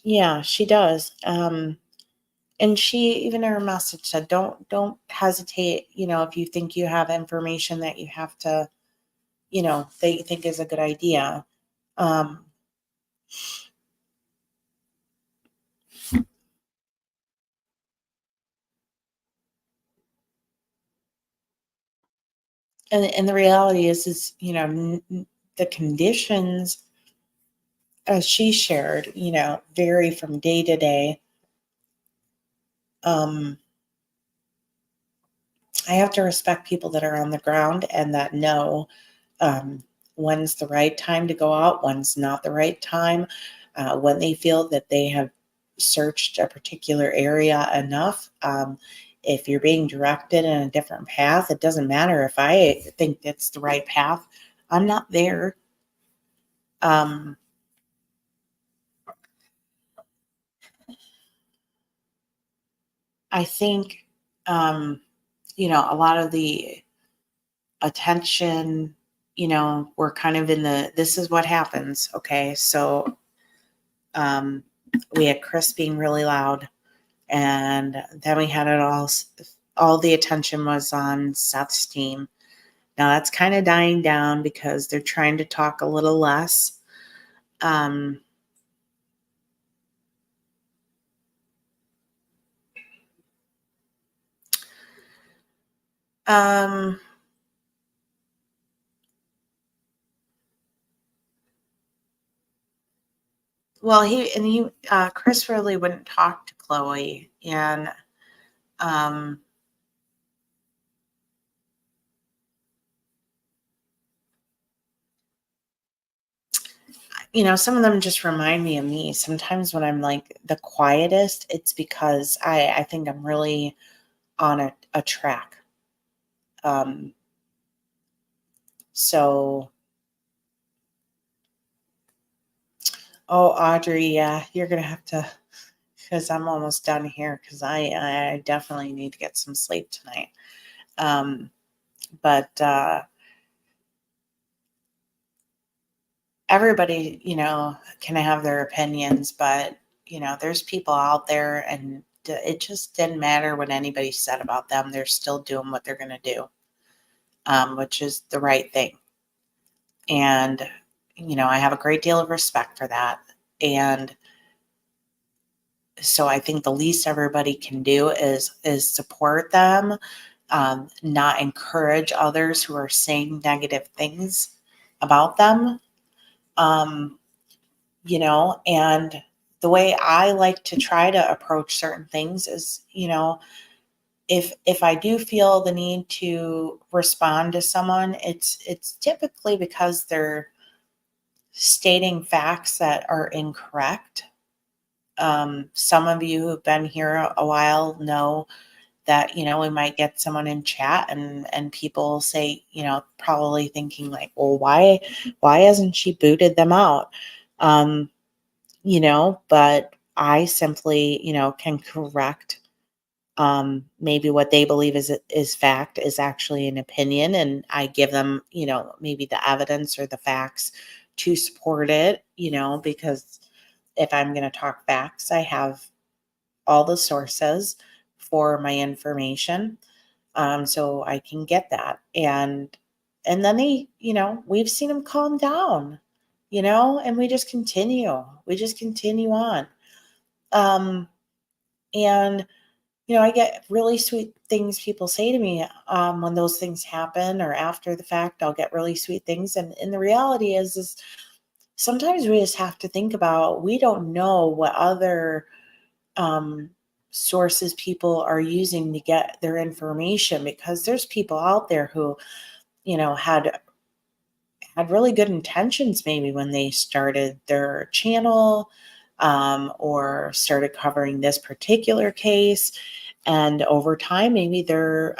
yeah, she does. And she, even in her message, said, don't hesitate. If you think you have information that you have to, that you think is a good idea. Um, and the reality is, the conditions, as she shared, vary from day to day. I have to respect people that are on the ground and that know when's the right time to go out, when's not the right time, when they feel that they have searched a particular area enough. If you're being directed in a different path, it doesn't matter if I think it's the right path. I'm not there. Um, I think, a lot of the attention, we're kind of in this is what happens. Okay. So, we had Chris being really loud, and then we had all the attention was on Seth's team. Now that's kind of dying down because they're trying to talk a little less. Um, um, well, Chris really wouldn't talk to Chloe, and um, some of them just remind me of me. Sometimes when I'm like the quietest, it's because I think I'm really on a track. Um, so, oh, Audrey, yeah, you're going to have to, because I'm almost done here, because I definitely need to get some sleep tonight. But everybody, can have their opinions, but, there's people out there, and it just didn't matter what anybody said about them. They're still doing what they're going to do, which is the right thing. And, I have a great deal of respect for that. And so I think the least everybody can do is support them, not encourage others who are saying negative things about them. And the way I like to try to approach certain things is, if I do feel the need to respond to someone, it's typically because they're stating facts that are incorrect. Some of you who've been here a while know that, we might get someone in chat, and people say, probably thinking like, well, why hasn't she booted them out? But I simply, can correct, maybe what they believe is fact is actually an opinion, and I give them, maybe the evidence or the facts to support it, because if I'm going to talk facts, I have all the sources for my information, so I can get that. And then we've seen them calm down, and we just continue. We just continue on. And I get really sweet things people say to me, when those things happen, or after the fact. I'll get really sweet things, and the reality is sometimes we just have to think about, we don't know what other sources people are using to get their information, because there's people out there who, had really good intentions maybe when they started their channel, or started covering this particular case. And over time, maybe their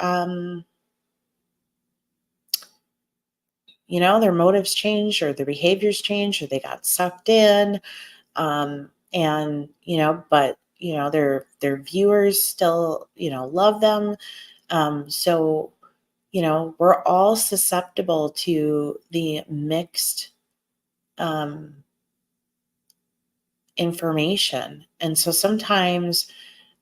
motives changed, or their behaviors changed, or they got sucked in. And, but, their viewers still, love them. So, we're all susceptible to the mixed, information. And so sometimes,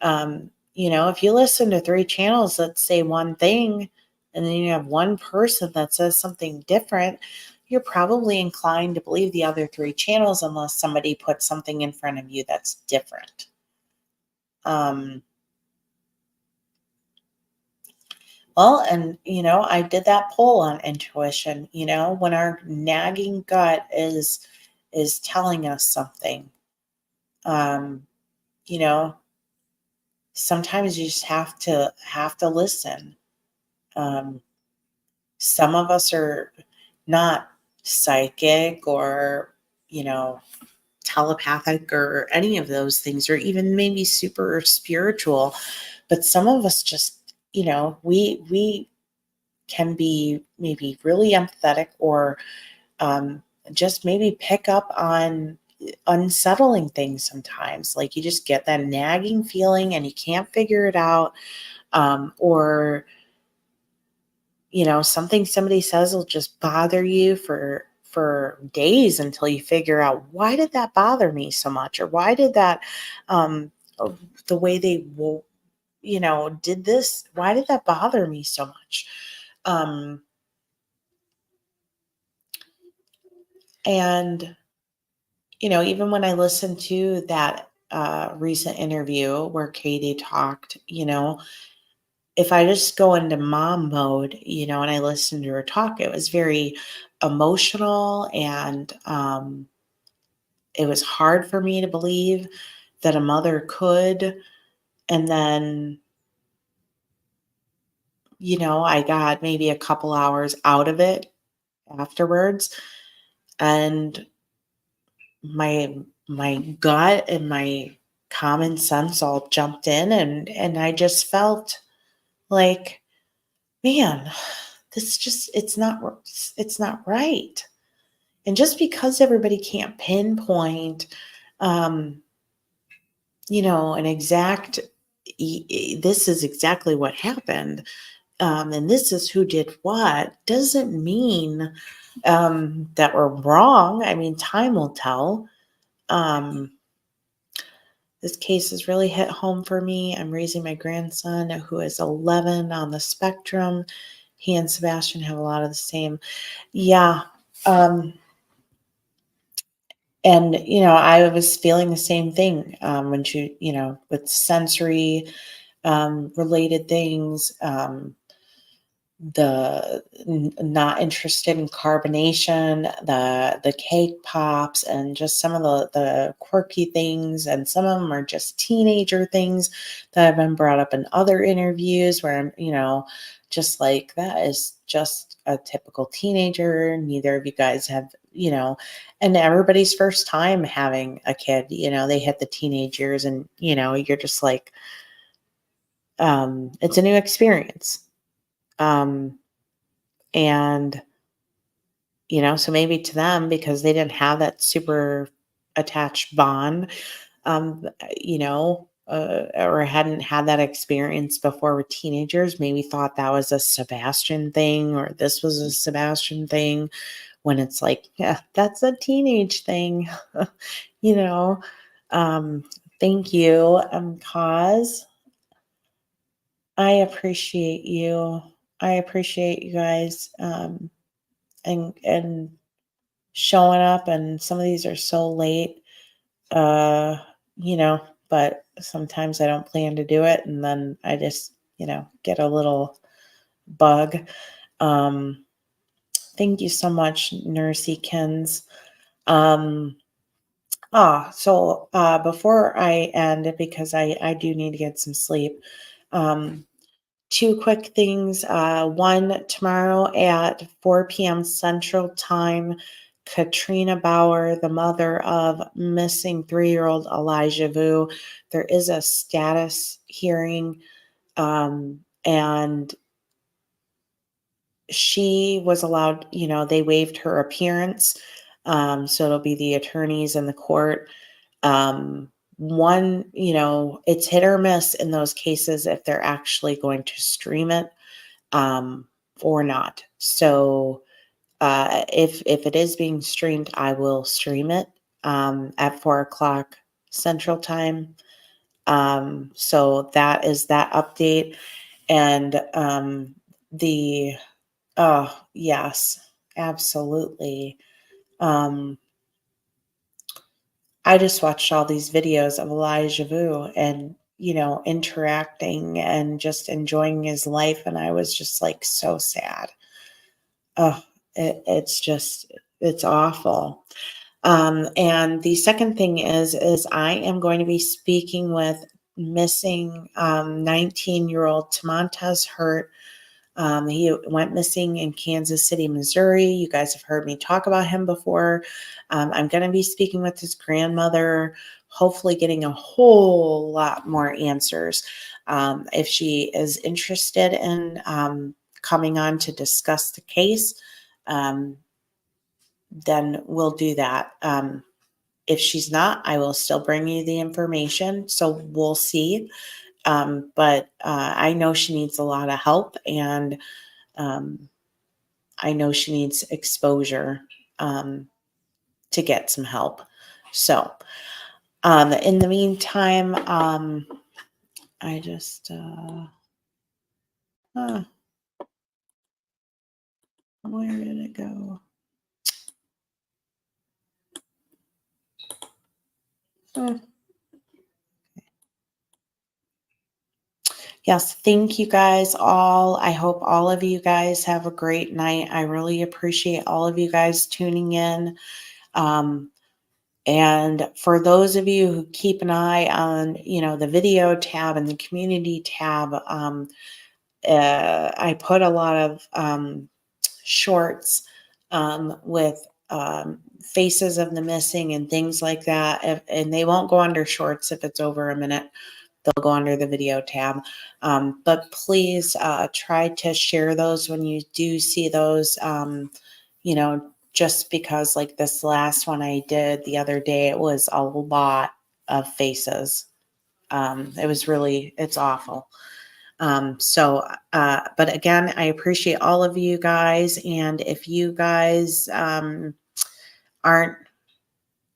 if you listen to three channels that say one thing, and then you have one person that says something different, you're probably inclined to believe the other three channels, unless somebody puts something in front of you that's different. Well, and I did that poll on intuition. When our nagging gut is telling us something, um, you know, sometimes you just have to listen. Um, some of us are not psychic, or telepathic, or any of those things, or even maybe super spiritual, but some of us just, we can be maybe really empathetic, or just maybe pick up on unsettling thing sometimes. Like you just get that nagging feeling and you can't figure it out. Or, something somebody says will just bother you for days until you figure out, why did that bother me so much? Or why did that, the way they will, did this, why did that bother me so much? And, even when I listened to that recent interview where Katie talked, if I just go into mom mode, and I listened to her talk, it was very emotional, and it was hard for me to believe that a mother could. And then, I got maybe a couple hours out of it afterwards, and my gut and my common sense all jumped in, and I just felt like, man, it's not right. And just because everybody can't pinpoint, um, an exact, this is exactly what happened, and this is who did what, doesn't mean that we're wrong. I mean, time will tell. Um, this case has really hit home for me. I'm raising my grandson who is 11 on the spectrum. He and Sebastian have a lot of the same. Yeah. And, I was feeling the same thing when she, with sensory related things, not interested in carbonation, the cake pops, and just some of the quirky things, and some of them are just teenager things that have been brought up in other interviews where I'm, just like, that is just a typical teenager. Neither of you guys have, and everybody's first time having a kid, they hit the teenage years, and you're just like, it's a new experience. And, so maybe to them, because they didn't have that super attached bond, or hadn't had that experience before with teenagers, maybe thought that was a Sebastian thing, or this was a Sebastian thing, when it's like, yeah, that's a teenage thing, you know. Um, Thank you, Cause. I appreciate you. I appreciate you guys. And showing up, and some of these are so late, uh you know but sometimes I don't plan to do it, and then I just get a little bug. um Thank you so much, Nursekins. um Before I end, because I do need to get some sleep, um two quick things. One, tomorrow at 4 p.m. Central Time, Katrina Bauer, the mother of missing 3-year-old Elijah Vu, there is a status hearing, and she was allowed, they waived her appearance. So it'll be the attorneys and the court. One, it's hit or miss in those cases if they're actually going to stream it, um, or not. So if it is being streamed, I will stream it at 4 o'clock Central Time. So that is that update. And the oh yes, absolutely. Um, I just watched all these videos of Elijah Vu, and interacting and just enjoying his life, and I was just like so sad. Oh, it's awful. And the second thing is I am going to be speaking with missing 19-year-old Tamontez Hurt. He went missing in Kansas City, Missouri. You guys have heard me talk about him before. I'm going to be speaking with his grandmother, hopefully getting a whole lot more answers. If she is interested in coming on to discuss the case, then we'll do that. If she's not, I will still bring you the information. So we'll see. But I know she needs a lot of help, and I know she needs exposure to get some help. So in the meantime, I just, where did it go? Yes, thank you guys all. I hope all of you guys have a great night. I really appreciate all of you guys tuning in. And for those of you who keep an eye on, the video tab and the community tab, I put a lot of shorts with faces of the missing and things like that. And they won't go under shorts if it's over a minute. They'll go under the video tab. But please try to share those when you do see those, just because like this last one I did the other day, it was a lot of faces. It's awful. But again, I appreciate all of you guys. And if you guys aren't,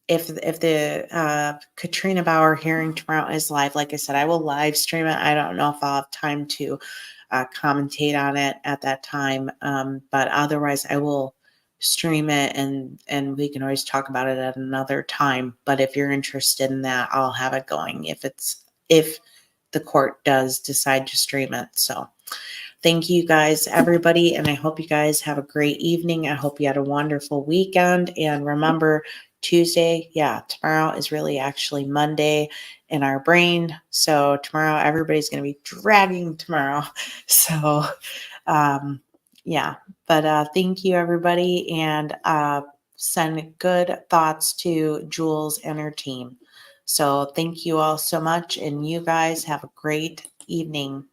if the Katrina Bauer hearing tomorrow is live, like I said, I will live stream it. I don't know if I'll have time to commentate on it at that time. But otherwise I will stream it, and we can always talk about it at another time. But if you're interested in that, I'll have it going if the court does decide to stream it. So thank you guys, everybody. And I hope you guys have a great evening. I hope you had a wonderful weekend. And remember, Tuesday, tomorrow is really actually Monday in our brain. So tomorrow, everybody's going to be dragging tomorrow. So, but thank you, everybody. And send good thoughts to Jules and her team. So thank you all so much. And you guys have a great evening.